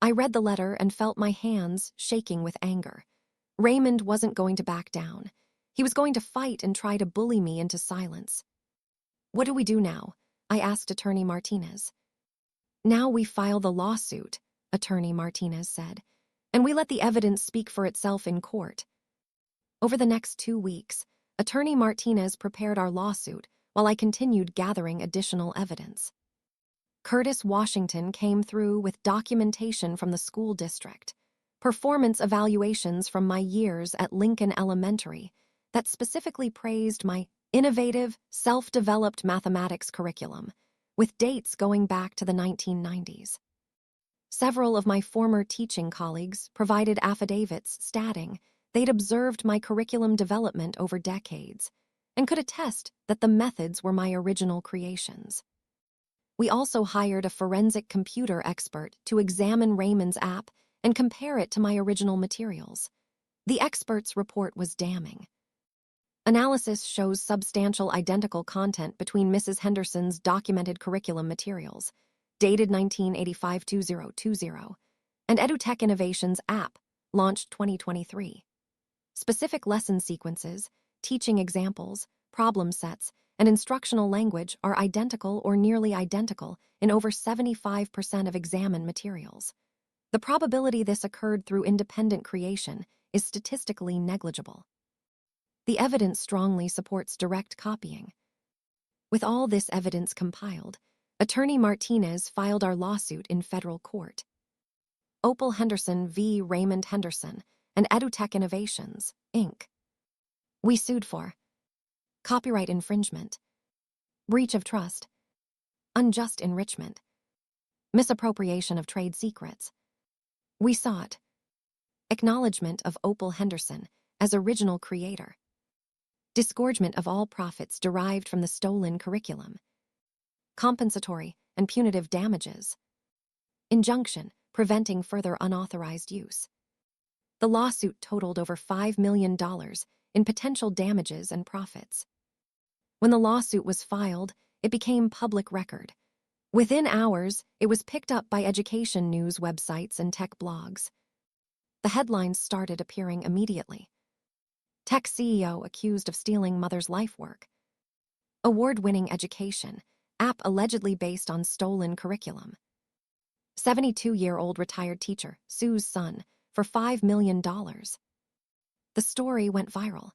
I read the letter and felt my hands shaking with anger. Raymond wasn't going to back down. He was going to fight and try to bully me into silence. What do we do now? I asked Attorney Martinez. Now we file the lawsuit, Attorney Martinez said, and we let the evidence speak for itself in court. Over the next 2 weeks, Attorney Martinez prepared our lawsuit while I continued gathering additional evidence. Curtis Washington came through with documentation from the school district, performance evaluations from my years at Lincoln Elementary that specifically praised my innovative, self-developed mathematics curriculum, with dates going back to the 1990s. Several of my former teaching colleagues provided affidavits stating they'd observed my curriculum development over decades and could attest that the methods were my original creations. We also hired a forensic computer expert to examine Raymond's app and compare it to my original materials. The expert's report was damning. Analysis shows substantial identical content between Mrs. Henderson's documented curriculum materials, dated 1985-2020, and EduTech Innovations app, launched 2023. Specific lesson sequences, teaching examples, problem sets, and instructional language are identical or nearly identical in over 75% of examined materials. The probability this occurred through independent creation is statistically negligible. The evidence strongly supports direct copying. With all this evidence compiled, Attorney Martinez filed our lawsuit in federal court. Opal Henderson v. Raymond Henderson and EduTech Innovations, Inc. We sued for copyright infringement, breach of trust, unjust enrichment, misappropriation of trade secrets. We sought acknowledgement of Opal Henderson as original creator, disgorgement of all profits derived from the stolen curriculum, compensatory and punitive damages, injunction preventing further unauthorized use. The lawsuit totaled over $5 million in potential damages and profits. When the lawsuit was filed, it became public record. Within hours, it was picked up by education news websites and tech blogs. The headlines started appearing immediately. Tech CEO accused of stealing mother's life work. Award-winning education, app allegedly based on stolen curriculum. 72-year-old retired teacher sues son for $5 million. The story went viral.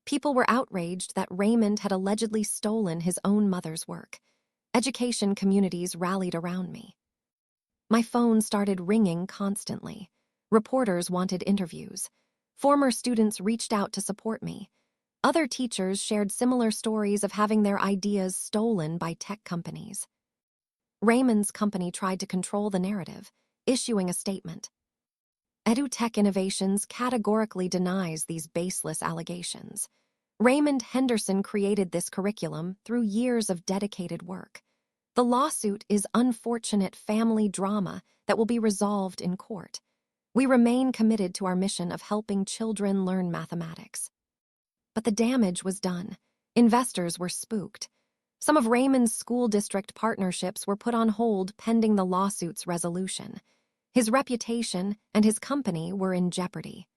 People were outraged that Raymond had allegedly stolen his own mother's work. Education communities rallied around me. My phone started ringing constantly. Reporters wanted interviews. Former students reached out to support me. Other teachers shared similar stories of having their ideas stolen by tech companies. Raymond's company tried to control the narrative, issuing a statement. EduTech Innovations categorically denies these baseless allegations. Raymond Henderson created this curriculum through years of dedicated work. The lawsuit is unfortunate family drama that will be resolved in court. We remain committed to our mission of helping children learn mathematics. But the damage was done. Investors were spooked. Some of Raymond's school district partnerships were put on hold pending the lawsuit's resolution. His reputation and his company were in jeopardy.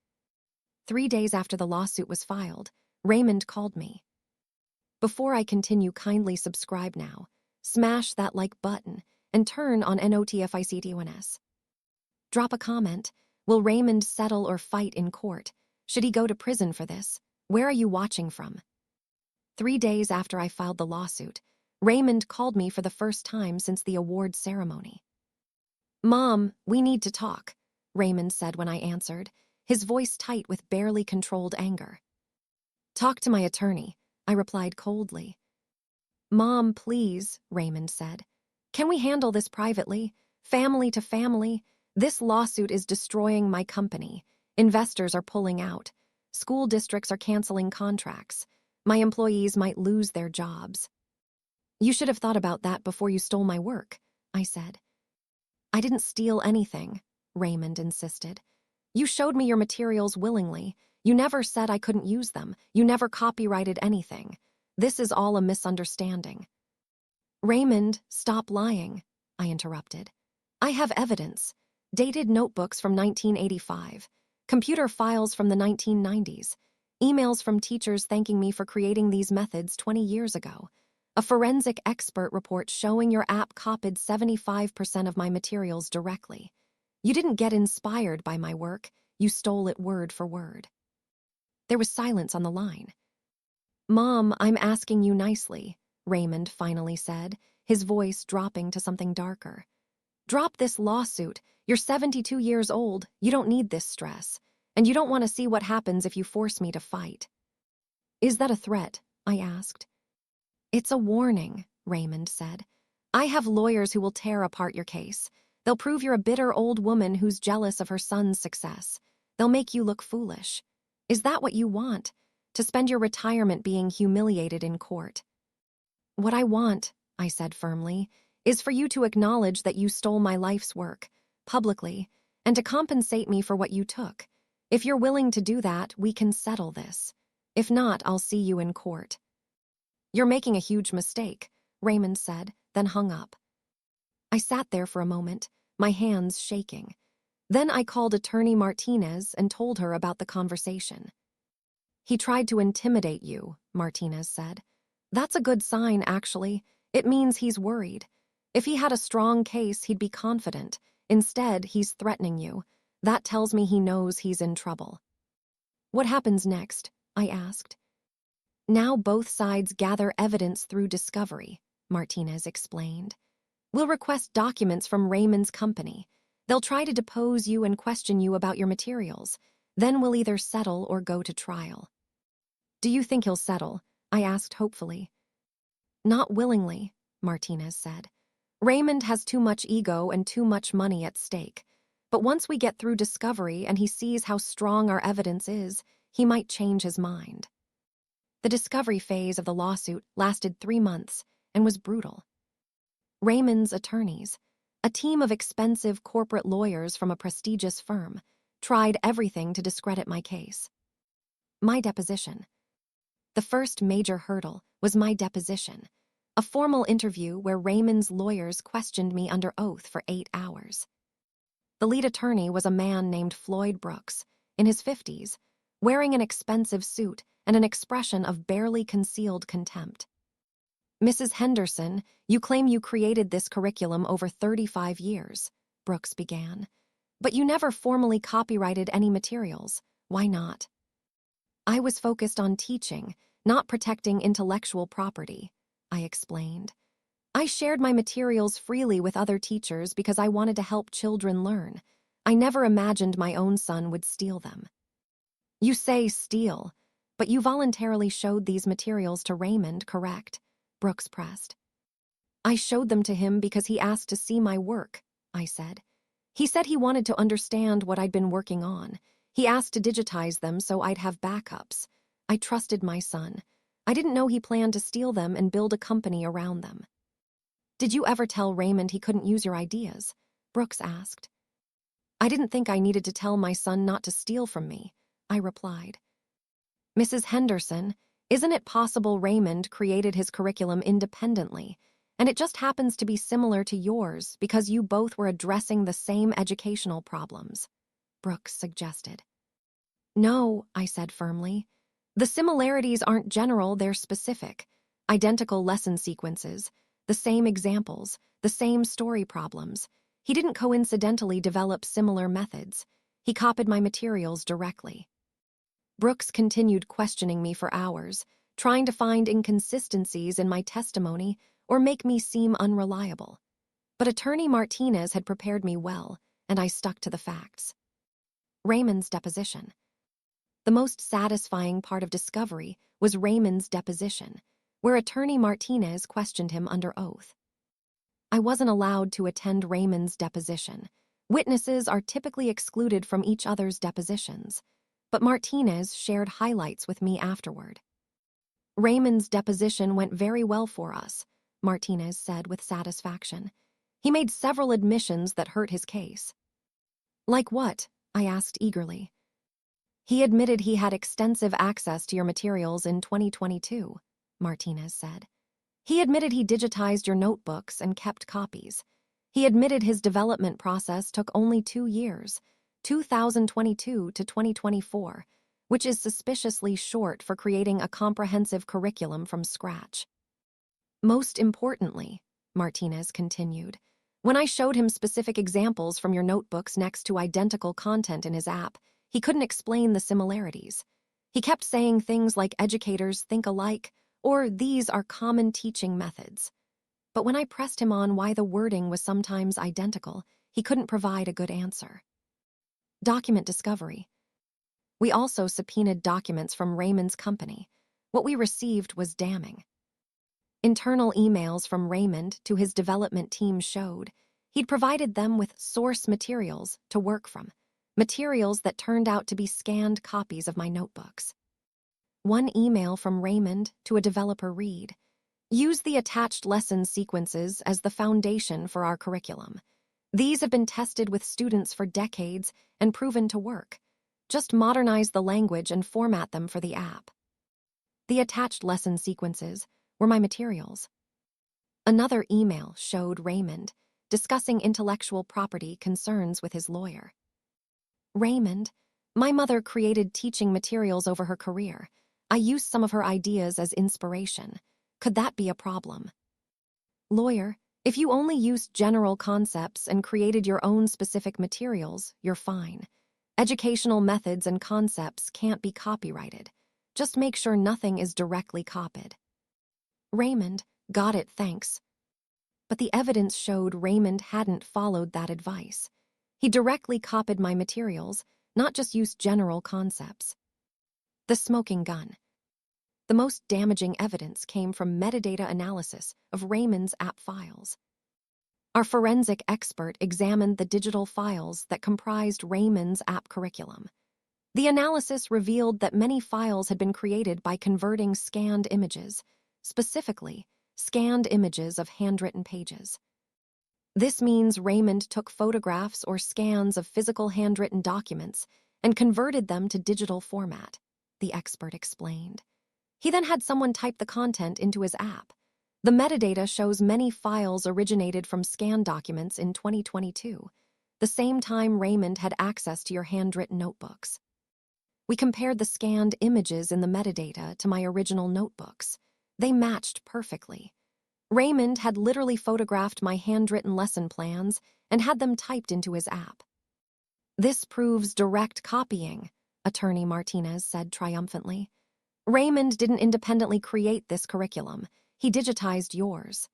3 days after the lawsuit was filed, Raymond called me. Before I continue, kindly subscribe now. Smash that like button and turn on notifications. Drop a comment. Will Raymond settle or fight in court? Should he go to prison for this? Where are you watching from? 3 days after I filed the lawsuit, Raymond called me for the first time since the award ceremony. "Mom, we need to talk," Raymond said when I answered, his voice tight with barely controlled anger. "Talk to my attorney," I replied coldly. "Mom, please," Raymond said. "Can we handle this privately? Family to family? This lawsuit is destroying my company. Investors are pulling out. School districts are canceling contracts. My employees might lose their jobs." "You should have thought about that before you stole my work," I said. "I didn't steal anything," Raymond insisted. "You showed me your materials willingly. You never said I couldn't use them. You never copyrighted anything. This is all a misunderstanding." "Raymond, stop lying," I interrupted. "I have evidence. Dated notebooks from 1985, computer files from the 1990s, emails from teachers thanking me for creating these methods 20 years ago, a forensic expert report showing your app copied 75% of my materials directly. You didn't get inspired by my work, you stole it word for word." There was silence on the line. "Mom, I'm asking you nicely," Raymond finally said, his voice dropping to something darker. "Drop this lawsuit. You're 72 years old, you don't need this stress, and you don't want to see what happens if you force me to fight." "Is that a threat?" I asked. "It's a warning," Raymond said. "I have lawyers who will tear apart your case. They'll prove you're a bitter old woman who's jealous of her son's success. They'll make you look foolish. Is that what you want? To spend your retirement being humiliated in court?" "What I want," I said firmly, "is for you to acknowledge that you stole my life's work, publicly, and to compensate me for what you took. If you're willing to do that, we can settle this. If not, I'll see you in court." "You're making a huge mistake," Raymond said, then hung up. I sat there for a moment, my hands shaking. Then I called Attorney Martinez and told her about the conversation. "He tried to intimidate you," Martinez said. "That's a good sign, actually. It means he's worried. If he had a strong case, he'd be confident. Instead, he's threatening you. That tells me he knows he's in trouble." "What happens next?" I asked. "Now both sides gather evidence through discovery," Martinez explained. "We'll request documents from Raymond's company. They'll try to depose you and question you about your materials. Then we'll either settle or go to trial." "Do you think he'll settle?" I asked hopefully. "Not willingly," Martinez said. "Raymond has too much ego and too much money at stake. But once we get through discovery and he sees how strong our evidence is, he might change his mind." The discovery phase of the lawsuit lasted 3 months and was brutal. Raymond's attorneys, a team of expensive corporate lawyers from a prestigious firm, tried everything to discredit my case. My deposition. The first major hurdle was my deposition, a formal interview where Raymond's lawyers questioned me under oath for 8 hours. The lead attorney was a man named Floyd Brooks, in his 50s, wearing an expensive suit and an expression of barely concealed contempt. "Mrs. Henderson, you claim you created this curriculum over 35 years, Brooks began. "But you never formally copyrighted any materials. Why not?" "I was focused on teaching, not protecting intellectual property," I explained. "I shared my materials freely with other teachers because I wanted to help children learn. I never imagined my own son would steal them." "You say steal, but you voluntarily showed these materials to Raymond, correct?" Brooks pressed. "I showed them to him because he asked to see my work," I said. "He said he wanted to understand what I'd been working on. He asked to digitize them so I'd have backups. I trusted my son. I didn't know he planned to steal them and build a company around them." "Did you ever tell Raymond he couldn't use your ideas?" Brooks asked. "I didn't think I needed to tell my son not to steal from me," I replied. Mrs. Henderson, isn't it possible Raymond created his curriculum independently, and it just happens to be similar to yours because you both were addressing the same educational problems? Brooks suggested. No, I said firmly. The similarities aren't general, they're specific. Identical lesson sequences, the same examples, the same story problems. He didn't coincidentally develop similar methods. He copied my materials directly. Brooks continued questioning me for hours, trying to find inconsistencies in my testimony or make me seem unreliable. But Attorney Martinez had prepared me well, and I stuck to the facts. Raymond's deposition. The most satisfying part of discovery was Raymond's deposition, where Attorney Martinez questioned him under oath. I wasn't allowed to attend Raymond's deposition. Witnesses are typically excluded from each other's depositions, but Martinez shared highlights with me afterward. Raymond's deposition went very well for us, Martinez said with satisfaction. He made several admissions that hurt his case. Like what? I asked eagerly. He admitted he had extensive access to your materials in 2022, Martinez said. He admitted he digitized your notebooks and kept copies. He admitted his development process took only 2 years, 2022 to 2024, which is suspiciously short for creating a comprehensive curriculum from scratch. Most importantly, Martinez continued, when I showed him specific examples from your notebooks next to identical content in his app, he couldn't explain the similarities. He kept saying things like educators think alike, or these are common teaching methods. But when I pressed him on why the wording was sometimes identical, he couldn't provide a good answer. Document discovery. We also subpoenaed documents from Raymond's company. What we received was damning. Internal emails from Raymond to his development team showed he'd provided them with source materials to work from, materials that turned out to be scanned copies of my notebooks. One email from Raymond to a developer read, "Use the attached lesson sequences as the foundation for our curriculum. These have been tested with students for decades and proven to work. Just modernize the language and format them for the app." The attached lesson sequences were my materials. Another email showed Raymond discussing intellectual property concerns with his lawyer. Raymond, my mother created teaching materials over her career. I used some of her ideas as inspiration. Could that be a problem? Lawyer, if you only used general concepts and created your own specific materials, you're fine. Educational methods and concepts can't be copyrighted. Just make sure nothing is directly copied. Raymond, got it, thanks. But the evidence showed Raymond hadn't followed that advice. He directly copied my materials, not just used general concepts. The smoking gun. The most damaging evidence came from metadata analysis of Raymond's app files. Our forensic expert examined the digital files that comprised Raymond's app curriculum. The analysis revealed that many files had been created by converting scanned images, specifically scanned images of handwritten pages. This means Raymond took photographs or scans of physical handwritten documents and converted them to digital format, the expert explained. He then had someone type the content into his app. The metadata shows many files originated from scanned documents in 2022, the same time Raymond had access to your handwritten notebooks. We compared the scanned images in the metadata to my original notebooks. They matched perfectly. Raymond had literally photographed my handwritten lesson plans and had them typed into his app. This proves direct copying, Attorney Martinez said triumphantly. Raymond didn't independently create this curriculum. He digitized yours.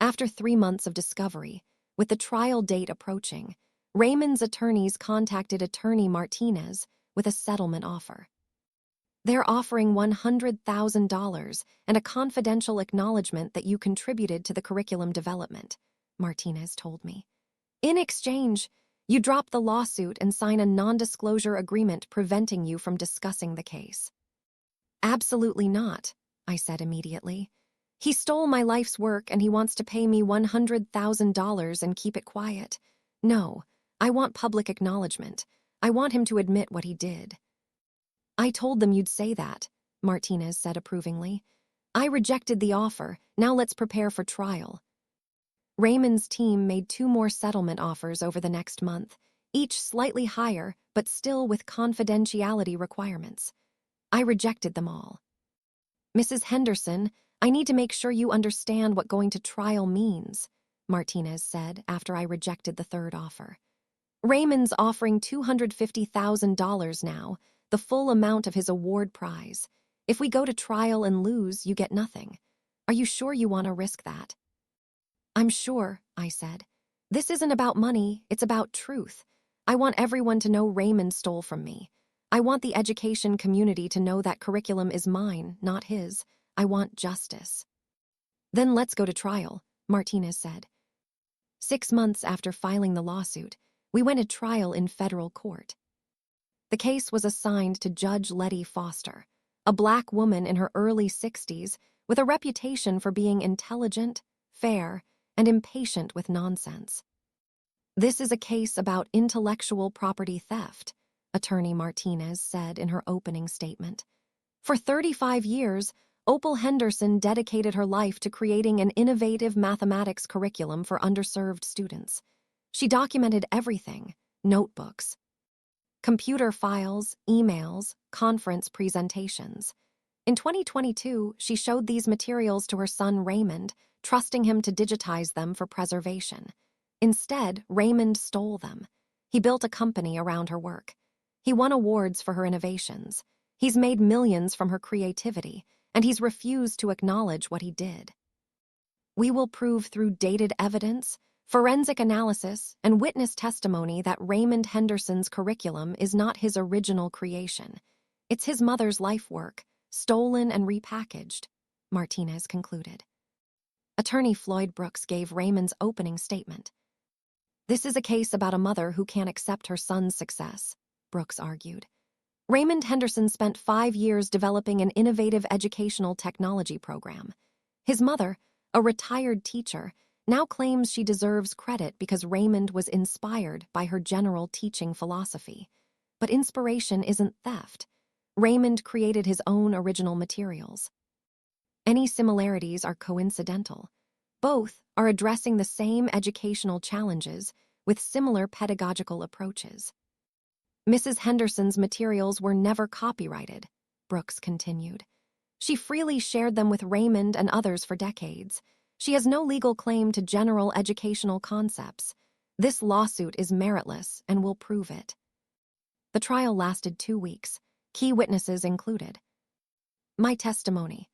After 3 months of discovery, with the trial date approaching, Raymond's attorneys contacted Attorney Martinez with a settlement offer. They're offering $100,000 and a confidential acknowledgement that you contributed to the curriculum development, Martinez told me. In exchange, you drop the lawsuit and sign a non-disclosure agreement preventing you from discussing the case. Absolutely not, I said immediately. He stole my life's work and he wants to pay me $100,000 and keep it quiet. No, I want public acknowledgement. I want him to admit what he did. I told them you'd say that, Martinez said approvingly. I rejected the offer. Now let's prepare for trial. Raymond's team made 2 more settlement offers over the next month, each slightly higher, but still with confidentiality requirements. I rejected them all. Mrs. Henderson, I need to make sure you understand what going to trial means, Martinez said after I rejected the 3rd offer. Raymond's offering $250,000 now, the full amount of his award prize. If we go to trial and lose, you get nothing. Are you sure you want to risk that? I'm sure, I said. This isn't about money, it's about truth. I want everyone to know Raymond stole from me. I want the education community to know that curriculum is mine, not his. I want justice. Then let's go to trial, Martinez said. 6 months after filing the lawsuit, we went to trial in federal court. The case was assigned to Judge Letty Foster, a Black woman in her early 60s with a reputation for being intelligent, fair, and impatient with nonsense. This is a case about intellectual property theft, Attorney Martinez said in her opening statement. For 35 years, Opal Henderson dedicated her life to creating an innovative mathematics curriculum for underserved students. She documented everything: notebooks, computer files, emails, conference presentations. In 2022, she showed these materials to her son Raymond, trusting him to digitize them for preservation. Instead, Raymond stole them. He built a company around her work. He won awards for her innovations. He's made millions from her creativity, and he's refused to acknowledge what he did. We will prove through dated evidence, forensic analysis, and witness testimony that Raymond Henderson's curriculum is not his original creation. It's his mother's life work, stolen and repackaged, Martinez concluded. Attorney Floyd Brooks gave Raymond's opening statement. This is a case about a mother who can't accept her son's success, Brooks argued. Raymond Henderson spent 5 years developing an innovative educational technology program. His mother, a retired teacher, now claims she deserves credit because Raymond was inspired by her general teaching philosophy. But inspiration isn't theft. Raymond created his own original materials. Any similarities are coincidental. Both are addressing the same educational challenges with similar pedagogical approaches. Mrs. Henderson's materials were never copyrighted, Brooks continued. She freely shared them with Raymond and others for decades. She has no legal claim to general educational concepts. This lawsuit is meritless and will prove it. The trial lasted 2 weeks. Key witnesses included. My testimony.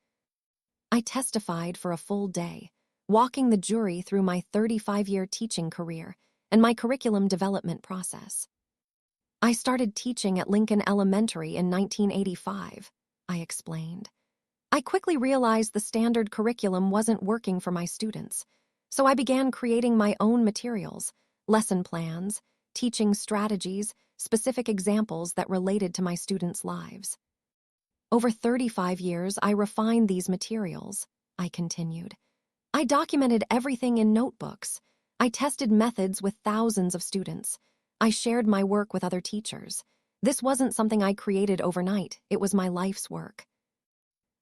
I testified for a full day, walking the jury through my 35-year teaching career and my curriculum development process. I started teaching at Lincoln Elementary in 1985, I explained. I quickly realized the standard curriculum wasn't working for my students, so I began creating my own materials, lesson plans, teaching strategies, specific examples that related to my students' lives. Over 35 years, I refined these materials, I continued. I documented everything in notebooks. I tested methods with thousands of students. I shared my work with other teachers. This wasn't something I created overnight, it was my life's work.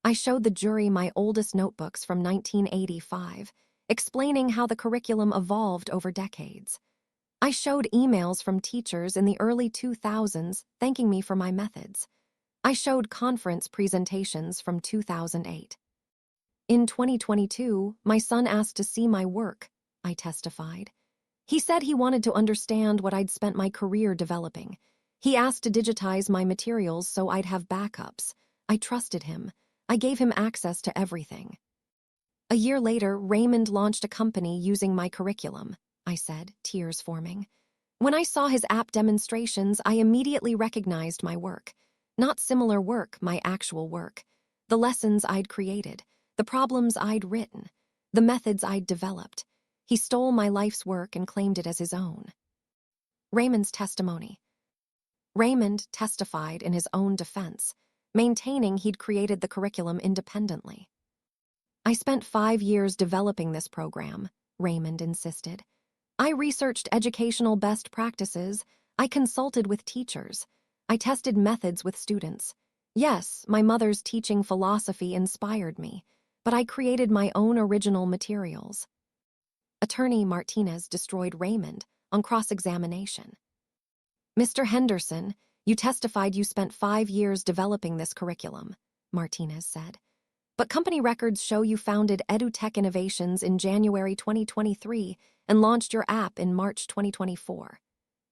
I showed the jury my oldest notebooks from 1985, explaining how the curriculum evolved over decades. I showed emails from teachers in the early 2000s thanking me for my methods. I showed conference presentations from 2008. In 2022, my son asked to see my work, I testified. He said he wanted to understand what I'd spent my career developing. He asked to digitize my materials so I'd have backups. I trusted him. I gave him access to everything. A year later, Raymond launched a company using my curriculum, I said, tears forming. When I saw his app demonstrations, I immediately recognized my work. Not similar work, my actual work. The lessons I'd created, the problems I'd written, the methods I'd developed. He stole my life's work and claimed it as his own. Raymond's testimony. Raymond testified in his own defense, maintaining he'd created the curriculum independently. I spent 5 years developing this program, Raymond insisted. I researched educational best practices. I consulted with teachers. I tested methods with students. Yes, my mother's teaching philosophy inspired me, but I created my own original materials. Attorney Martinez destroyed Raymond on cross-examination. Mr. Henderson, you testified you spent 5 years developing this curriculum, Martinez said. But company records show you founded EduTech Innovations in January 2023 and launched your app in March 2024.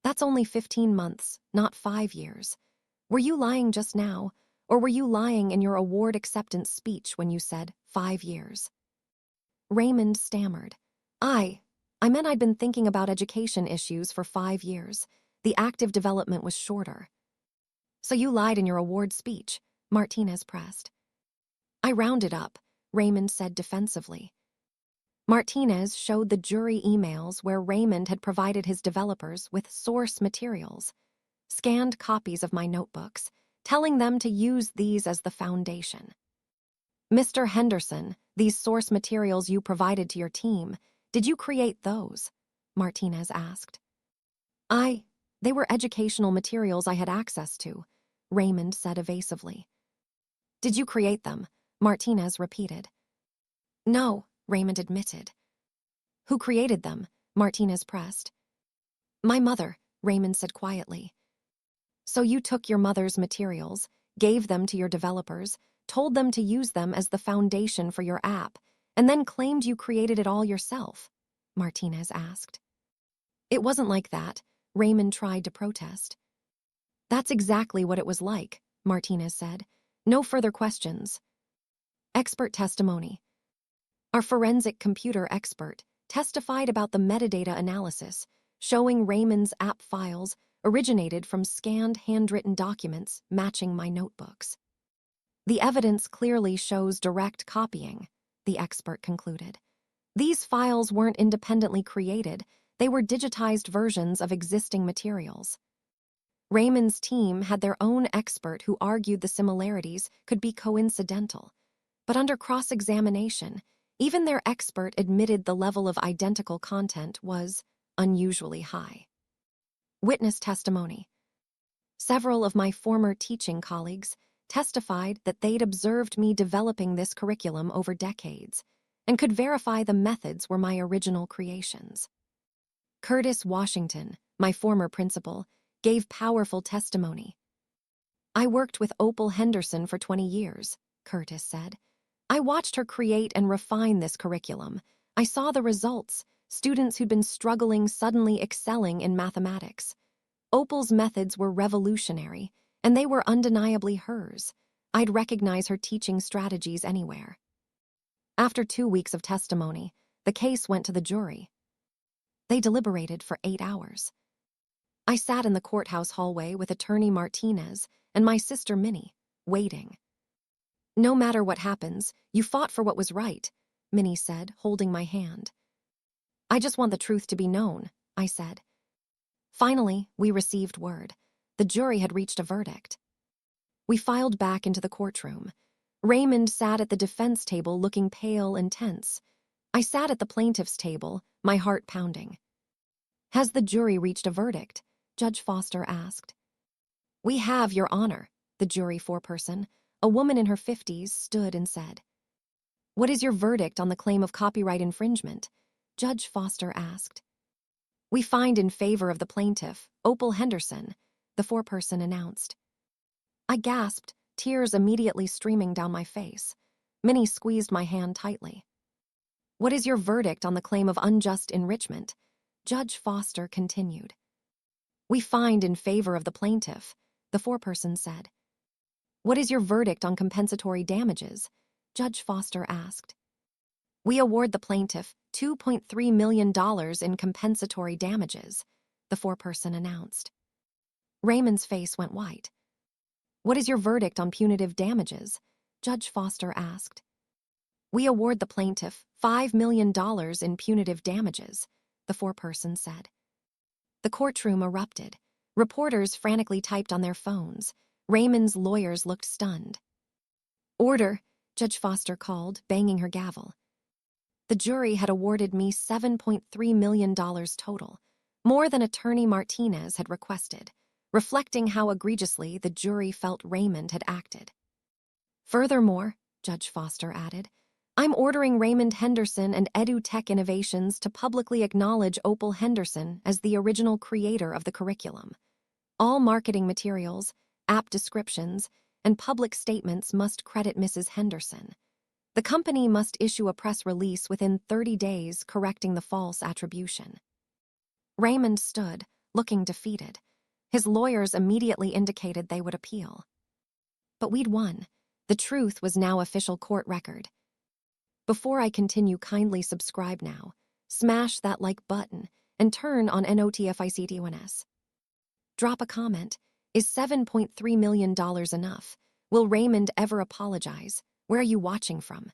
That's only 15 months, not 5 years. Were you lying just now, or were you lying in your award acceptance speech when you said 5 years? Raymond stammered. I meant I'd been thinking about education issues for 5 years. The active development was shorter. So you lied in your award speech, Martinez pressed. I rounded up, Raymond said defensively. Martinez showed the jury emails where Raymond had provided his developers with source materials, scanned copies of my notebooks, telling them to use these as the foundation. Mr. Henderson, these source materials you provided to your team, did you create those? Martinez asked. They were educational materials I had access to, Raymond said evasively. Did you create them? Martinez repeated. No, Raymond admitted. Who created them? Martinez pressed. My mother, Raymond said quietly. So you took your mother's materials, gave them to your developers, told them to use them as the foundation for your app, and then claimed you created it all yourself? Martinez asked. It wasn't like that, Raymond tried to protest. That's exactly what it was like, Martinez said. No further questions. Expert testimony. Our forensic computer expert testified about the metadata analysis, showing Raymond's app files originated from scanned handwritten documents matching my notebooks. The evidence clearly shows direct copying, the expert concluded. These files weren't independently created, they were digitized versions of existing materials. Raymond's team had their own expert who argued the similarities could be coincidental, but under cross-examination, even their expert admitted the level of identical content was unusually high. Witness testimony. Several of my former teaching colleagues testified that they'd observed me developing this curriculum over decades and could verify the methods were my original creations. Curtis Washington, my former principal, gave powerful testimony. I worked with Opal Henderson for 20 years, Curtis said. I watched her create and refine this curriculum. I saw the results, students who'd been struggling suddenly excelling in mathematics. Opal's methods were revolutionary, and they were undeniably hers. I'd recognize her teaching strategies anywhere. After 2 weeks of testimony, the case went to the jury. They deliberated for 8 hours. I sat in the courthouse hallway with Attorney Martinez and my sister Minnie, waiting. No matter what happens, you fought for what was right, Minnie said, holding my hand. I just want the truth to be known, I said. Finally, we received word. The jury had reached a verdict. We filed back into the courtroom. Raymond sat at the defense table looking pale and tense. I sat at the plaintiff's table, my heart pounding. Has the jury reached a verdict? Judge Foster asked. We have, Your Honor, the jury foreperson, a woman in her 50s, stood and said. What is your verdict on the claim of copyright infringement? Judge Foster asked. We find in favor of the plaintiff, Opal Henderson, the foreperson announced. I gasped, tears immediately streaming down my face. Minnie squeezed my hand tightly. What is your verdict on the claim of unjust enrichment? Judge Foster continued. We find in favor of the plaintiff, the foreperson said. What is your verdict on compensatory damages? Judge Foster asked. We award the plaintiff $2.3 million in compensatory damages, the foreperson announced. Raymond's face went white. What is your verdict on punitive damages? Judge Foster asked. We award the plaintiff $5 million in punitive damages, the foreperson said. The courtroom erupted. Reporters frantically typed on their phones. Raymond's lawyers looked stunned. Order, Judge Foster called, banging her gavel. The jury had awarded me $7.3 million total, more than Attorney Martinez had requested. reflecting how egregiously the jury felt Raymond had acted. Furthermore, Judge Foster added, I'm ordering Raymond Henderson and EduTech Innovations to publicly acknowledge Opal Henderson as the original creator of the curriculum. All marketing materials, app descriptions, and public statements must credit Mrs. Henderson. The company must issue a press release within 30 days correcting the false attribution. Raymond stood, looking defeated. His lawyers immediately indicated they would appeal. But we'd won. The truth was now official court record. Before I continue, kindly subscribe now. Smash that like button and turn on NOTIFICTONS. Drop a comment. Is $7.3 million enough? Will Raymond ever apologize? Where are you watching from?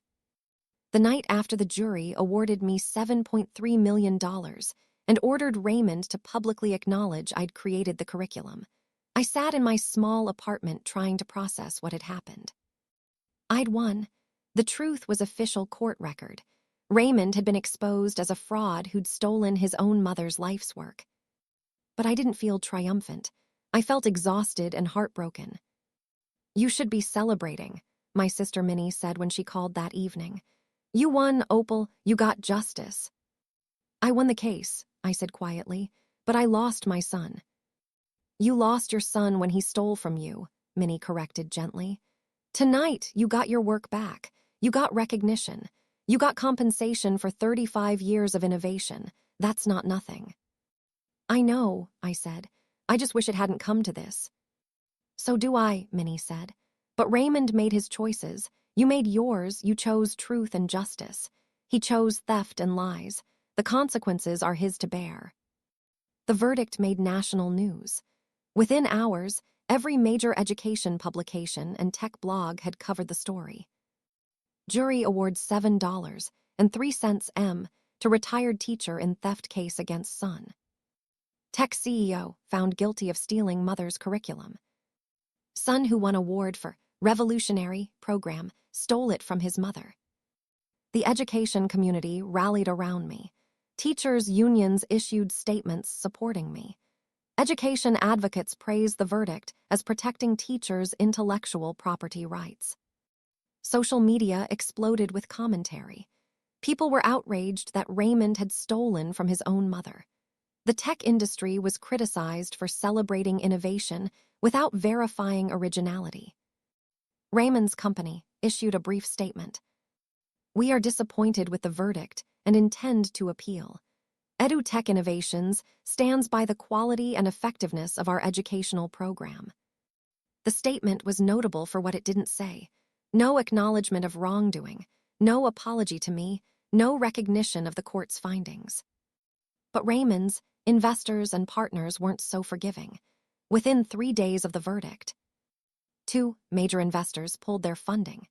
The night after the jury awarded me $7.3 million and ordered Raymond to publicly acknowledge I'd created the curriculum, I sat in my small apartment trying to process what had happened. I'd won. The truth was official court record. Raymond had been exposed as a fraud who'd stolen his own mother's life's work. But I didn't feel triumphant. I felt exhausted and heartbroken. You should be celebrating, my sister Minnie said when she called that evening. You won, Opal. You got justice. I won the case, I said quietly, but I lost my son. You lost your son when he stole from you, Minnie corrected gently. Tonight, you got your work back. You got recognition. You got compensation for 35 years of innovation. That's not nothing. I know, I said. I just wish it hadn't come to this. So do I, Minnie said. But Raymond made his choices. You made yours. You chose truth and justice. He chose theft and lies. The consequences are his to bear. The verdict made national news. Within hours, every major education publication and tech blog had covered the story. Jury awards $7.03 M to retired teacher in theft case against son. Tech CEO found guilty of stealing mother's curriculum. Son who won award for revolutionary program stole it from his mother. The education community rallied around me. Teachers' unions issued statements supporting me. Education advocates praised the verdict as protecting teachers' intellectual property rights. Social media exploded with commentary. People were outraged that Raymond had stolen from his own mother. The tech industry was criticized for celebrating innovation without verifying originality. Raymond's company issued a brief statement. We are disappointed with the verdict and intend to appeal. EduTech Innovations stands by the quality and effectiveness of our educational program. The statement was notable for what it didn't say. No acknowledgement of wrongdoing, no apology to me, no recognition of the court's findings. But Raymond's investors and partners weren't so forgiving. Within 3 days of the verdict, 2 major investors pulled their funding.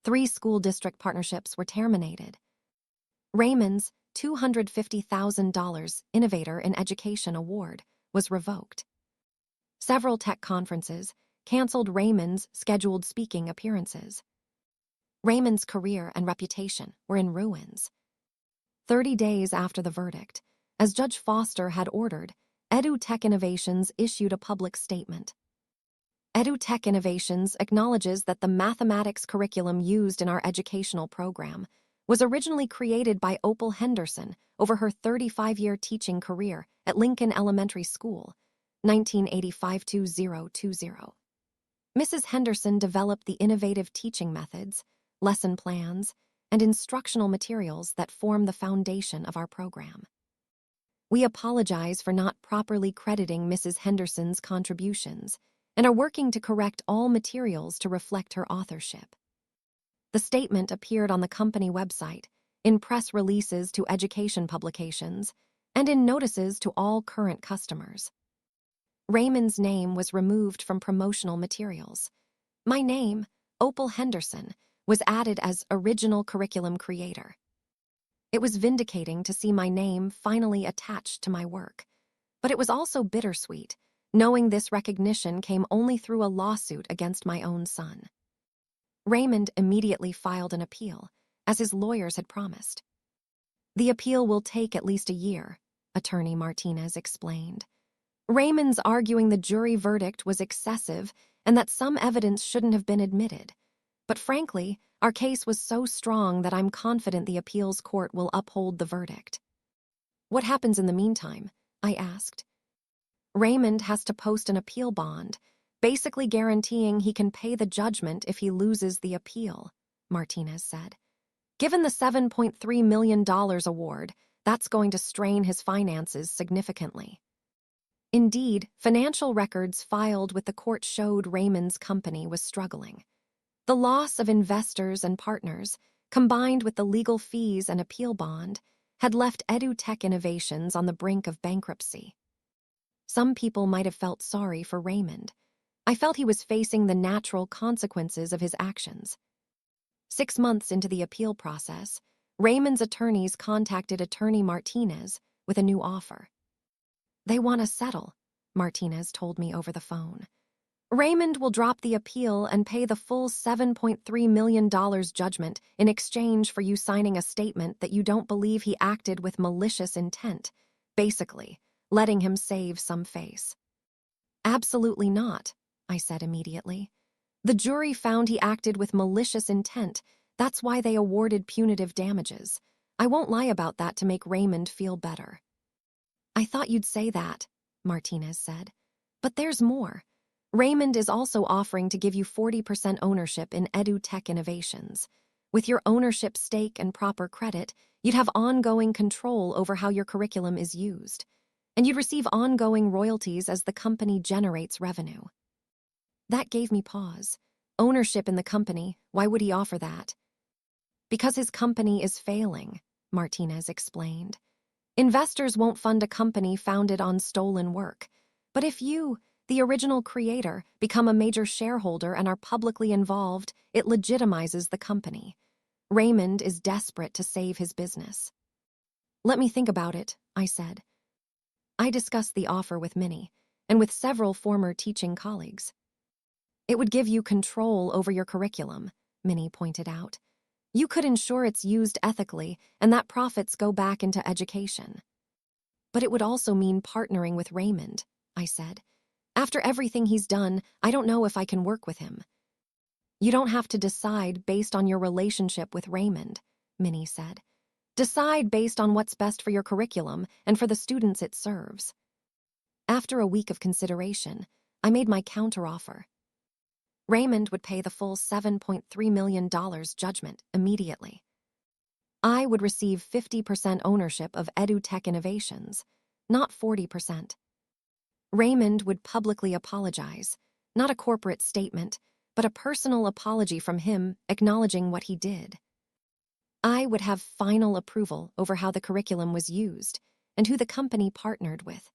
3 school district partnerships were terminated. Raymond's $250,000 Innovator in Education award was revoked. Several tech conferences canceled Raymond's scheduled speaking appearances. Raymond's career and reputation were in ruins. 30 days after the verdict, as Judge Foster had ordered, EduTech Innovations issued a public statement. EduTech Innovations acknowledges that the mathematics curriculum used in our educational program was originally created by Opal Henderson over her 35-year teaching career at Lincoln Elementary School, 1985-2020. Mrs. Henderson developed the innovative teaching methods, lesson plans, and instructional materials that form the foundation of our program. We apologize for not properly crediting Mrs. Henderson's contributions and are working to correct all materials to reflect her authorship. The statement appeared on the company website, in press releases to education publications, and in notices to all current customers. Raymond's name was removed from promotional materials. My name, Opal Henderson, was added as original curriculum creator. It was vindicating to see my name finally attached to my work, but it was also bittersweet, knowing this recognition came only through a lawsuit against my own son. Raymond immediately filed an appeal, as his lawyers had promised. The appeal will take at least a year, Attorney Martinez explained. Raymond's arguing the jury verdict was excessive and that some evidence shouldn't have been admitted. But frankly, our case was so strong that I'm confident the appeals court will uphold the verdict. What happens in the meantime? I asked. Raymond has to post an appeal bond, basically guaranteeing he can pay the judgment if he loses the appeal, Martinez said. Given the $7.3 million award, that's going to strain his finances significantly. Indeed, financial records filed with the court showed Raymond's company was struggling. The loss of investors and partners, combined with the legal fees and appeal bond, had left EduTech Innovations on the brink of bankruptcy. Some people might have felt sorry for Raymond. I felt he was facing the natural consequences of his actions. 6 months into the appeal process, Raymond's attorneys contacted Attorney Martinez with a new offer. They want to settle, Martinez told me over the phone. Raymond will drop the appeal and pay the full $7.3 million judgment in exchange for you signing a statement that you don't believe he acted with malicious intent, basically, letting him save some face. Absolutely not, I said immediately. The jury found he acted with malicious intent. That's why they awarded punitive damages. I won't lie about that to make Raymond feel better. I thought you'd say that, Martinez said. But there's more. Raymond is also offering to give you 40% ownership in EduTech Innovations. With your ownership stake and proper credit, you'd have ongoing control over how your curriculum is used. And you'd receive ongoing royalties as the company generates revenue. That gave me pause. Ownership in the company, why would he offer that? Because his company is failing, Martinez explained. Investors won't fund a company founded on stolen work. But if you, the original creator, become a major shareholder and are publicly involved, it legitimizes the company. Raymond is desperate to save his business. Let me think about it, I said. I discussed the offer with Minnie and with several former teaching colleagues. It would give you control over your curriculum, Minnie pointed out. You could ensure it's used ethically and that profits go back into education. But it would also mean partnering with Raymond, I said. After everything he's done, I don't know if I can work with him. You don't have to decide based on your relationship with Raymond, Minnie said. Decide based on what's best for your curriculum and for the students it serves. After a week of consideration, I made my counteroffer. Raymond would pay the full $7.3 million judgment immediately. I would receive 50% ownership of EduTech Innovations, not 40%. Raymond would publicly apologize, not a corporate statement, but a personal apology from him acknowledging what he did. I would have final approval over how the curriculum was used and who the company partnered with.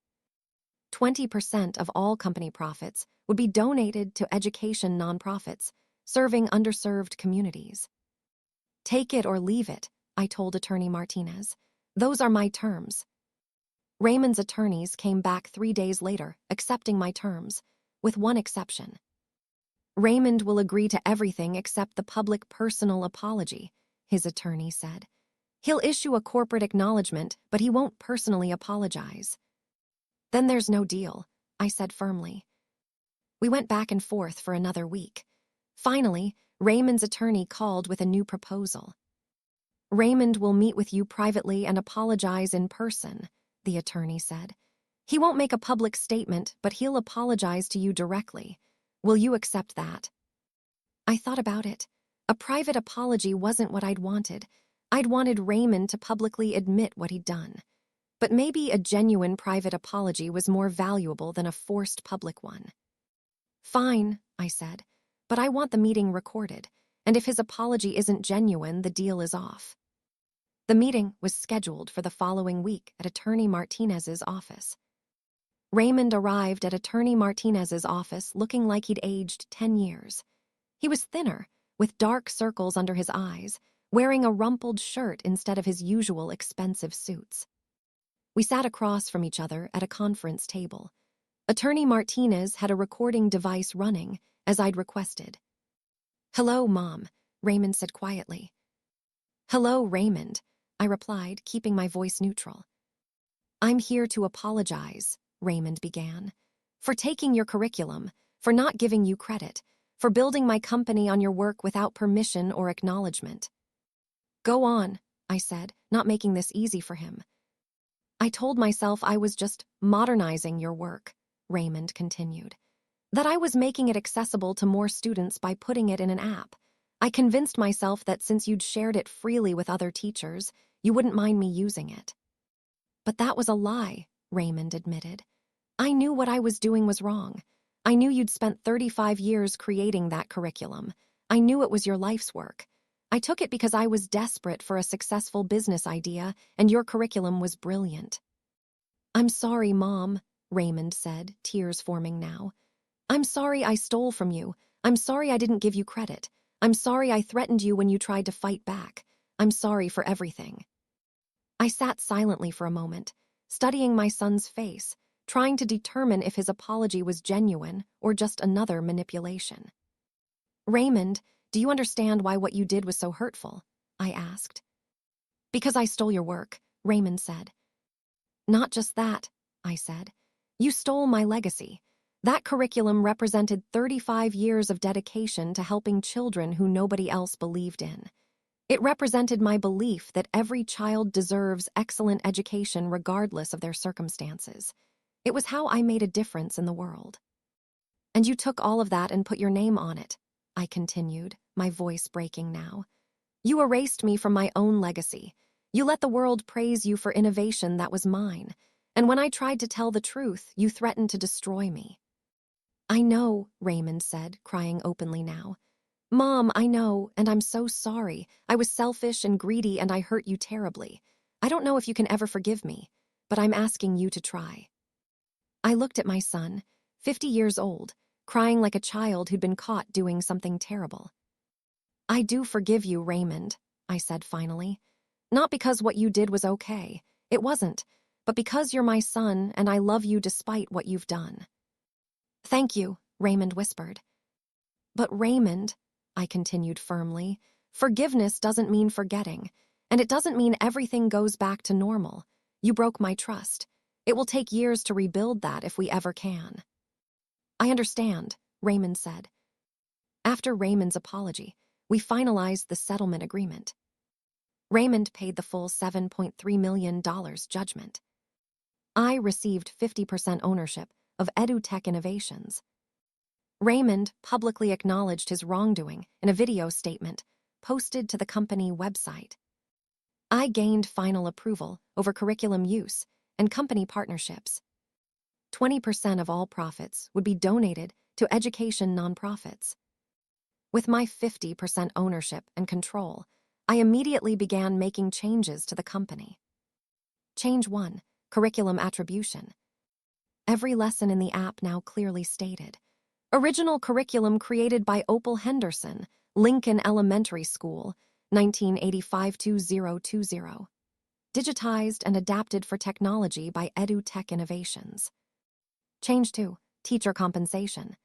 20% of all company profits would be donated to education nonprofits, serving underserved communities. Take it or leave it, I told Attorney Martinez. Those are my terms. Raymond's attorneys came back 3 days later, accepting my terms, with one exception. Raymond will agree to everything except the public personal apology, his attorney said. He'll issue a corporate acknowledgement, but he won't personally apologize. Then there's no deal, I said firmly. We went back and forth for another week. Finally, Raymond's attorney called with a new proposal. Raymond will meet with you privately and apologize in person, the attorney said. He won't make a public statement, but he'll apologize to you directly. Will you accept that? I thought about it. A private apology wasn't what I'd wanted. I'd wanted Raymond to publicly admit what he'd done. But maybe a genuine private apology was more valuable than a forced public one. Fine, I said, but I want the meeting recorded, and if his apology isn't genuine, the deal is off. The meeting was scheduled for the following week at Attorney Martinez's office. Raymond arrived at Attorney Martinez's office looking like he'd aged 10 years. He was thinner, with dark circles under his eyes, wearing a rumpled shirt instead of his usual expensive suits. We sat across from each other at a conference table. Attorney Martinez had a recording device running, as I'd requested. Hello, Mom, Raymond said quietly. Hello, Raymond, I replied, keeping my voice neutral. I'm here to apologize, Raymond began. "For taking your curriculum, for not giving you credit, for building my company on your work without permission or acknowledgement." "Go on," I said, not making this easy for him. "I told myself I was just modernizing your work," Raymond continued. "That I was making it accessible to more students by putting it in an app. I convinced myself that since you'd shared it freely with other teachers, you wouldn't mind me using it." "But that was a lie," Raymond admitted. "I knew what I was doing was wrong. I knew you'd spent 35 years creating that curriculum. I knew it was your life's work. I took it because I was desperate for a successful business idea, and your curriculum was brilliant." "I'm sorry, Mom," Raymond said, tears forming now. "I'm sorry I stole from you. I'm sorry I didn't give you credit. I'm sorry I threatened you when you tried to fight back. I'm sorry for everything." I sat silently for a moment, studying my son's face, trying to determine if his apology was genuine or just another manipulation. "Raymond, do you understand why what you did was so hurtful?" I asked. "Because I stole your work," Raymond said. "Not just that," I said. "You stole my legacy. That curriculum represented 35 years of dedication to helping children who nobody else believed in. It represented my belief that every child deserves excellent education regardless of their circumstances. It was how I made a difference in the world. And you took all of that and put your name on it," I continued, my voice breaking now. "You erased me from my own legacy. You let the world praise you for innovation that was mine. And when I tried to tell the truth, you threatened to destroy me." "I know," Raymond said, crying openly now. "Mom, I know, and I'm so sorry. I was selfish and greedy and I hurt you terribly. I don't know if you can ever forgive me, but I'm asking you to try." I looked at my son, 50 years old, crying like a child who'd been caught doing something terrible. "I do forgive you, Raymond," I said finally. "Not because what you did was okay. It wasn't. But because you're my son and I love you despite what you've done." "Thank you," Raymond whispered. "But Raymond," I continued firmly, "forgiveness doesn't mean forgetting, and it doesn't mean everything goes back to normal. You broke my trust. It will take years to rebuild that if we ever can." "I understand," Raymond said. After Raymond's apology, we finalized the settlement agreement. Raymond paid the full $7.3 million judgment. I received 50% ownership of EduTech Innovations. Raymond publicly acknowledged his wrongdoing in a video statement posted to the company website. I gained final approval over curriculum use and company partnerships. 20% of all profits would be donated to education nonprofits. With my 50% ownership and control, I immediately began making changes to the company. Change 1, curriculum attribution. Every lesson in the app now clearly stated: original curriculum created by Opal Henderson, Lincoln Elementary School, 1985-2020. Digitized and adapted for technology by EduTech Innovations. Change 2, teacher compensation.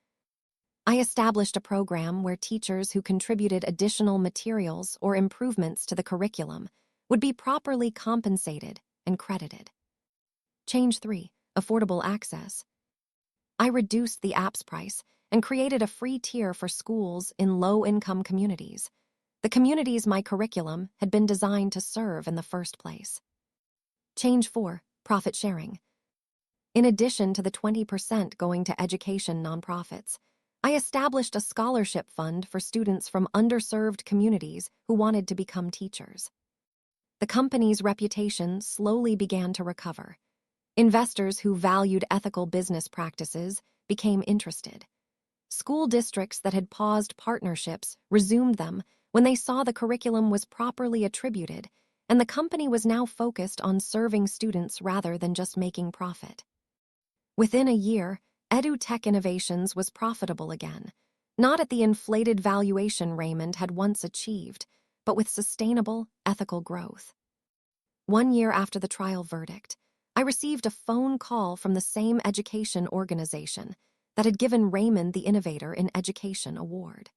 I established a program where teachers who contributed additional materials or improvements to the curriculum would be properly compensated and credited. Change 3, affordable access. I reduced the app's price and created a free tier for schools in low-income communities, the communities my curriculum had been designed to serve in the first place. Change 4, profit sharing. In addition to the 20% going to education nonprofits, I established a scholarship fund for students from underserved communities who wanted to become teachers. The company's reputation slowly began to recover. Investors who valued ethical business practices became interested. School districts that had paused partnerships resumed them when they saw the curriculum was properly attributed, and the company was now focused on serving students rather than just making profit. Within a year, EduTech Innovations was profitable again, not at the inflated valuation Raymond had once achieved, but with sustainable, ethical growth. 1 year after the trial verdict, I received a phone call from the same education organization that had given Raymond the Innovator in Education award.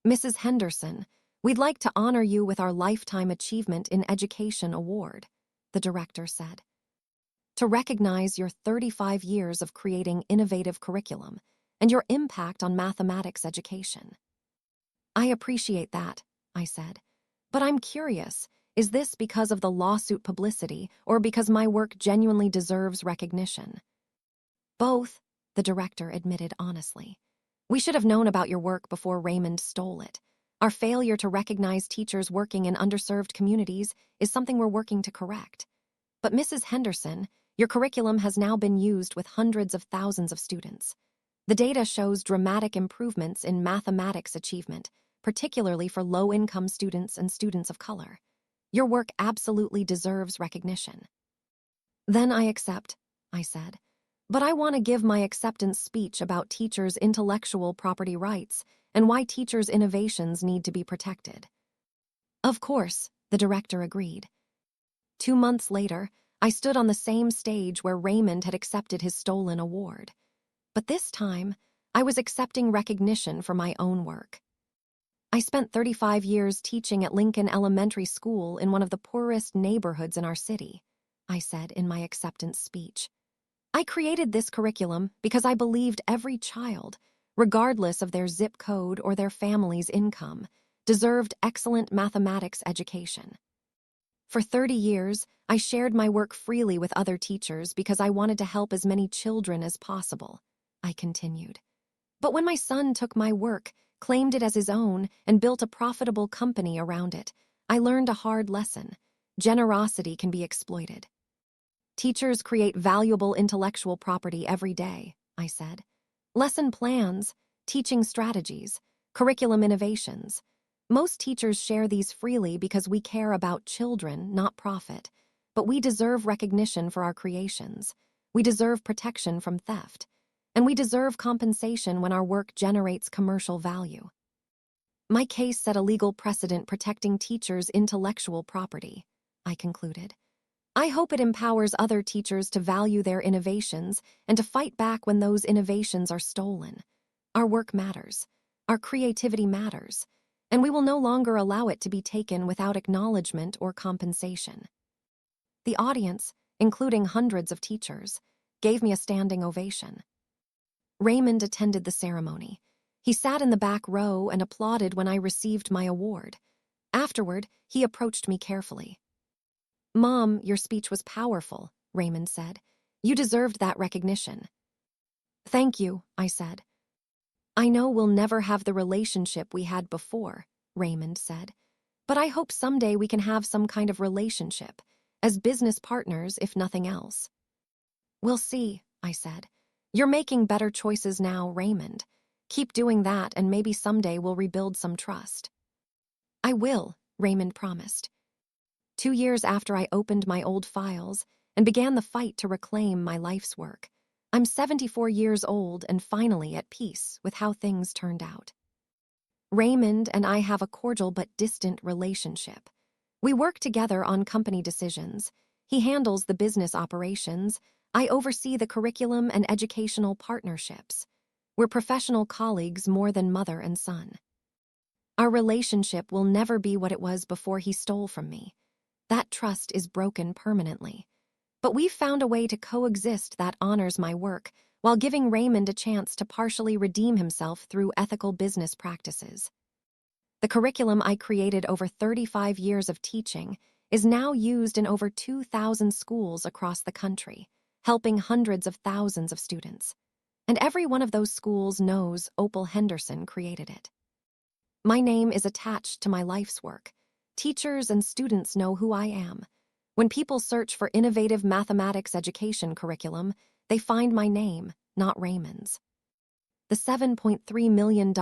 "Mrs. Henderson, we'd like to honor you with our Lifetime Achievement in Education award," the director said. to recognize your 35 years of creating innovative curriculum and your impact on mathematics education. I appreciate that, I said. But I'm curious, is this because of the lawsuit publicity or because my work genuinely deserves recognition? Both, the director admitted honestly. We should have known about your work before Raymond stole it. Our failure to recognize teachers working in underserved communities is something we're working to correct. But Mrs. Henderson, your curriculum has now been used with hundreds of thousands of students. The data shows dramatic improvements in mathematics achievement, particularly for low-income students and students of color. Your work absolutely deserves recognition. Then I accept, I said. But I want to give my acceptance speech about teachers' intellectual property rights and why teachers' innovations need to be protected. Of course, the director agreed. 2 months later, I stood on the same stage where Raymond had accepted his stolen award. But this time, I was accepting recognition for my own work. I spent 35 years teaching at Lincoln Elementary School in one of the poorest neighborhoods in our city, I said in my acceptance speech. I created this curriculum because I believed every child, regardless of their zip code or their family's income, deserved excellent mathematics education. For 30 years, I shared my work freely with other teachers because I wanted to help as many children as possible, I continued. But when my son took my work, claimed it as his own, and built a profitable company around it, I learned a hard lesson. Generosity can be exploited. Teachers create valuable intellectual property every day, I said. Lesson plans, teaching strategies, curriculum innovations. Most teachers share these freely because we care about children, not profit. But we deserve recognition for our creations. We deserve protection from theft. And we deserve compensation when our work generates commercial value. My case set a legal precedent protecting teachers' intellectual property, I concluded. I hope it empowers other teachers to value their innovations and to fight back when those innovations are stolen. Our work matters. Our creativity matters. And we will no longer allow it to be taken without acknowledgement or compensation. The audience, including hundreds of teachers, gave me a standing ovation. Raymond attended the ceremony. He sat in the back row and applauded when I received my award. Afterward, he approached me carefully. Mom, your speech was powerful, Raymond said. You deserved that recognition. Thank you, I said. I know we'll never have the relationship we had before, Raymond said. But I hope someday we can have some kind of relationship, as business partners if nothing else. We'll see, I said. You're making better choices now, Raymond. Keep doing that and maybe someday we'll rebuild some trust. I will, Raymond promised. 2 years after I opened my old files and began the fight to reclaim my life's work, I'm 74 years old and finally at peace with how things turned out. Raymond and I have a cordial but distant relationship. We work together on company decisions. He handles the business operations. I oversee the curriculum and educational partnerships. We're professional colleagues more than mother and son. Our relationship will never be what it was before he stole from me. That trust is broken permanently. But we've found a way to coexist that honors my work while giving Raymond a chance to partially redeem himself through ethical business practices. The curriculum I created over 35 years of teaching is now used in over 2,000 schools across the country, helping hundreds of thousands of students. And every one of those schools knows Opal Henderson created it. My name is attached to my life's work. Teachers and students know who I am. When people search for innovative mathematics education curriculum, they find my name, not Raymond's. The $7.3 million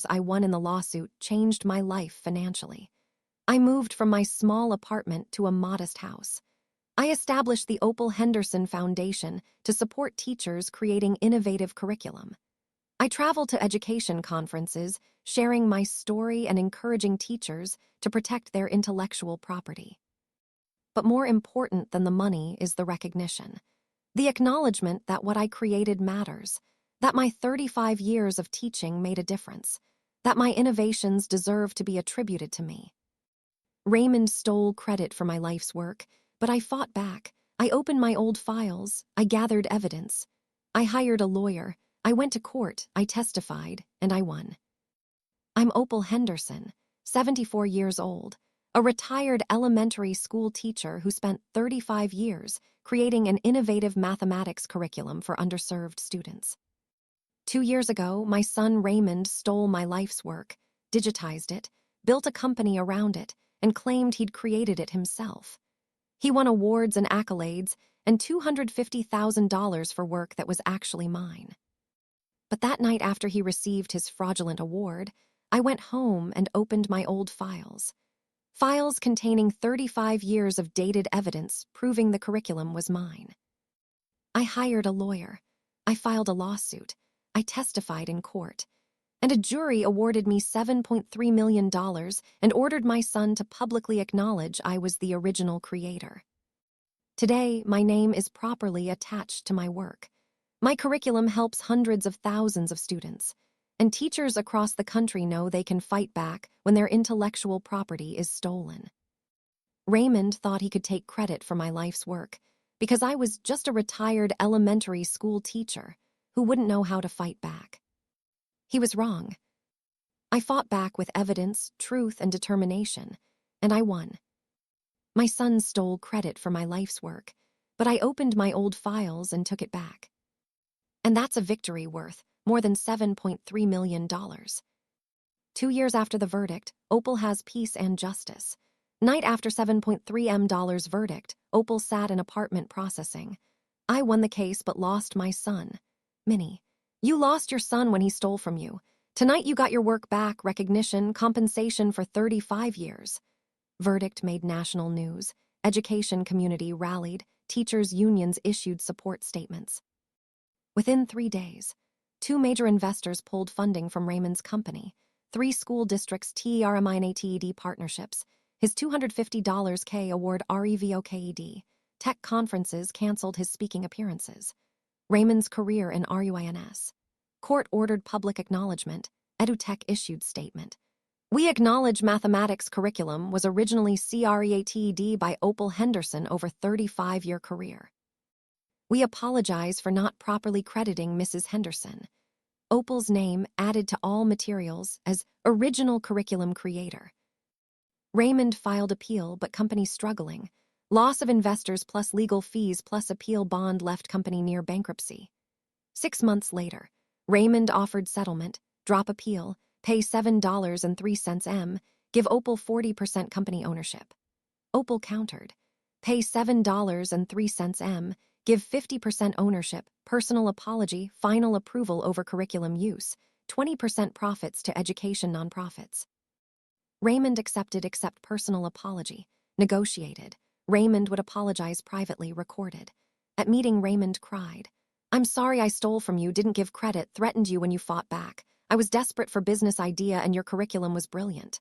I won in the lawsuit changed my life financially. I moved from my small apartment to a modest house. I established the Opal Henderson Foundation to support teachers creating innovative curriculum. I travel to education conferences, sharing my story and encouraging teachers to protect their intellectual property. But more important than the money is the recognition. The acknowledgement that what I created matters, that my 35 years of teaching made a difference, that my innovations deserve to be attributed to me. Raymond stole credit for my life's work, but I fought back. I opened my old files, I gathered evidence. I hired a lawyer, I went to court, I testified, and I won. I'm Opal Henderson, 74 years old, a retired elementary school teacher who spent 35 years creating an innovative mathematics curriculum for underserved students. 2 years ago, my son Raymond stole my life's work, digitized it, built a company around it, and claimed he'd created it himself. He won awards and accolades and $250,000 for work that was actually mine. But that night after he received his fraudulent award, I went home and opened my old files. Files containing 35 years of dated evidence proving the curriculum was mine. I hired a lawyer. I filed a lawsuit. I testified in court. And a jury awarded me $7.3 million and ordered my son to publicly acknowledge I was the original creator. Today, my name is properly attached to my work. My curriculum helps hundreds of thousands of students, and teachers across the country know they can fight back when their intellectual property is stolen. Raymond thought he could take credit for my life's work because I was just a retired elementary school teacher who wouldn't know how to fight back. He was wrong. I fought back with evidence, truth, and determination, and I won. My son stole credit for my life's work, but I opened my old files and took it back. And that's a victory worth more than $7.3 million. 2 years after the verdict, Opal has peace and justice. Night after $7.3 million verdict, Opal sat in apartment processing. I won the case but lost my son. Minnie, you lost your son when he stole from you. Tonight you got your work back, recognition, compensation for 35 years. Verdict made national news. Education community rallied. Teachers' unions issued support statements. Within 3 days, 2 major investors pulled funding from Raymond's company, 3 school districts TERMI and ATED partnerships, his $250K award REVOKED, tech conferences canceled his speaking appearances. Raymond's career in RUINS. Court-ordered public acknowledgement, EduTech issued statement. We acknowledge mathematics curriculum was originally CREATED by Opal Henderson over 35-year career. We apologize for not properly crediting Mrs. Henderson. Opal's name added to all materials as original curriculum creator. Raymond filed appeal but company struggling. Loss of investors plus legal fees plus appeal bond left company near bankruptcy. 6 months later, Raymond offered settlement, drop appeal, pay $7.03 M, give Opal 40% company ownership. Opal countered, pay $7.03 M, give 50% ownership, personal apology, final approval over curriculum use, 20% profits to education nonprofits. Raymond accepted except personal apology, negotiated. Raymond would apologize privately, recorded. At meeting, Raymond cried, I'm sorry I stole from you, didn't give credit, threatened you when you fought back. I was desperate for business idea and your curriculum was brilliant.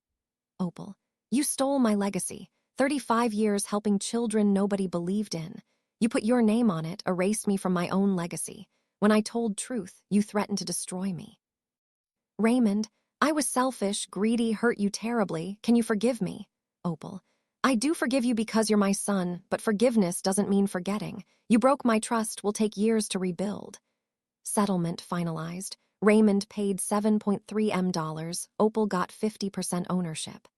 Opal, you stole my legacy. 35 years helping children nobody believed in. You put your name on it, erased me from my own legacy. When I told truth, you threatened to destroy me. Raymond, I was selfish, greedy, hurt you terribly. Can you forgive me? Opal, I do forgive you because you're my son, but forgiveness doesn't mean forgetting. You broke my trust, will take years to rebuild. Settlement finalized. Raymond paid $7.3 million. Opal got 50% ownership.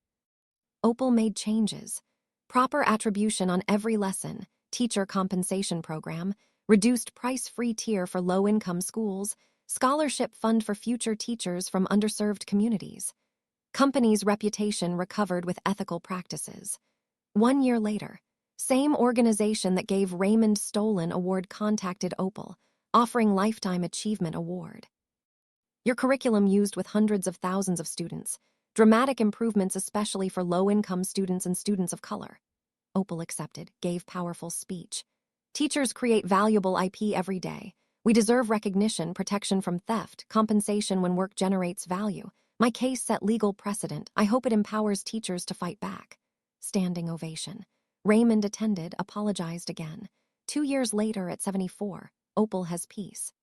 Opal made changes. Proper attribution on every lesson, teacher compensation program, reduced price-free tier for low-income schools, scholarship fund for future teachers from underserved communities. Company's reputation recovered with ethical practices. 1 year later, same organization that gave Raymond stolen award contacted Opal, offering Lifetime Achievement Award. Your curriculum used with hundreds of thousands of students. Dramatic improvements especially for low-income students and students of color. Opal accepted, gave powerful speech. Teachers create valuable IP every day. We deserve recognition, protection from theft, compensation when work generates value. My case set legal precedent. I hope it empowers teachers to fight back. Standing ovation. Raymond attended, apologized again. 2 years later at 74, Opal has peace.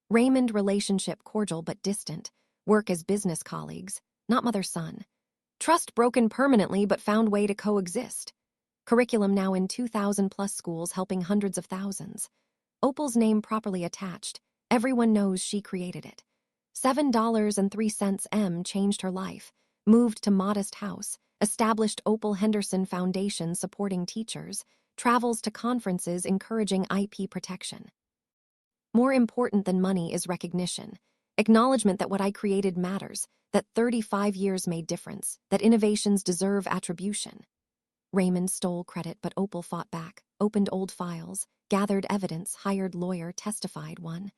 Raymond relationship cordial but distant. Work as business colleagues, not mother-son. Trust broken permanently but found way to coexist. Curriculum now in 2,000 plus schools helping hundreds of thousands. Opal's name properly attached. Everyone knows she created it. $7.03 M changed her life. Moved to modest house. Established Opal Henderson Foundation supporting teachers. Travels to conferences encouraging IP protection. More important than money is recognition. Acknowledgement that what I created matters, that 35 years made difference, that innovations deserve attribution. Raymond stole credit, but Opal fought back, opened old files, gathered evidence, hired lawyer, testified, won.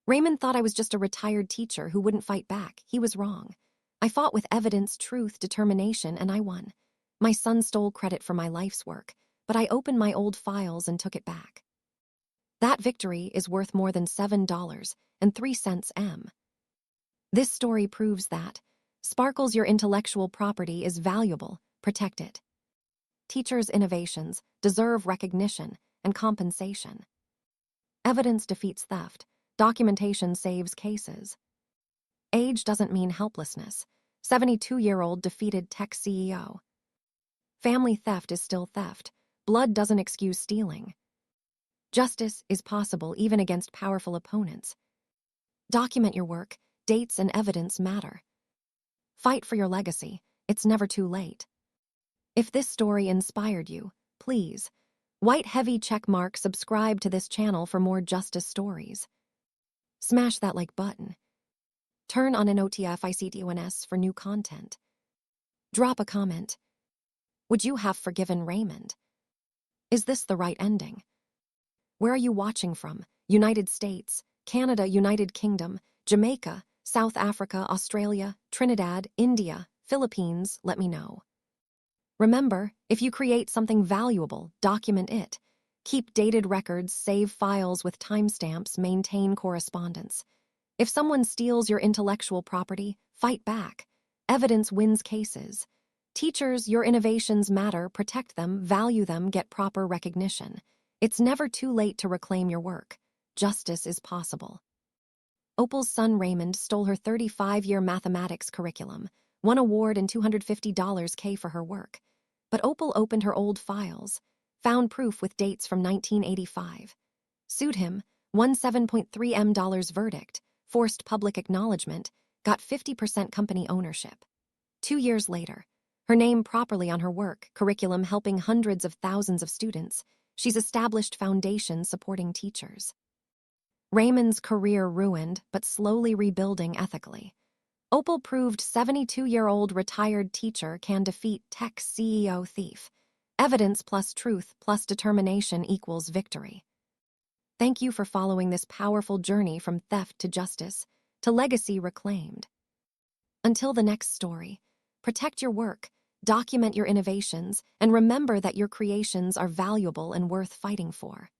Raymond thought I was just a retired teacher who wouldn't fight back. He was wrong. I fought with evidence, truth, determination, and I won. My son stole credit for my life's work, but I opened my old files and took it back. That victory is worth more than $7.03 M. This story proves that Sparkles, your intellectual property is valuable. Protect it. Teachers' innovations deserve recognition and compensation. Evidence defeats theft. Documentation saves cases. Age doesn't mean helplessness. 72-year-old defeated tech CEO. Family theft is still theft. Blood doesn't excuse stealing. Justice is possible even against powerful opponents. Document your work. Dates and evidence matter. Fight for your legacy. It's never too late. If this story inspired you, please, white heavy check mark, subscribe to this channel for more justice stories. Smash that like button. Turn on notifications for new content. Drop a comment. Would you have forgiven Raymond? Is this the right ending? Where are you watching from? United States, Canada, United Kingdom, Jamaica, South Africa, Australia, Trinidad, India, Philippines? Let me know. Remember, if you create something valuable, document it. Keep dated records, save files with timestamps, maintain correspondence. If someone steals your intellectual property, fight back. Evidence wins cases. Teachers, your innovations matter, protect them, value them, get proper recognition. It's never too late to reclaim your work. Justice is possible. Opal's son Raymond stole her 35-year mathematics curriculum, won award and $250K for her work. But Opal opened her old files, found proof with dates from 1985. Sued him, won $7.3 million verdict, forced public acknowledgement, got 50% company ownership. 2 years later, her name properly on her work, curriculum helping hundreds of thousands of students, she's established foundations supporting teachers. Raymond's career ruined, but slowly rebuilding ethically. Opal proved 72-year-old retired teacher can defeat tech CEO thief. Evidence plus truth plus determination equals victory. Thank you for following this powerful journey from theft to justice, to legacy reclaimed. Until the next story, protect your work, document your innovations, and remember that your creations are valuable and worth fighting for.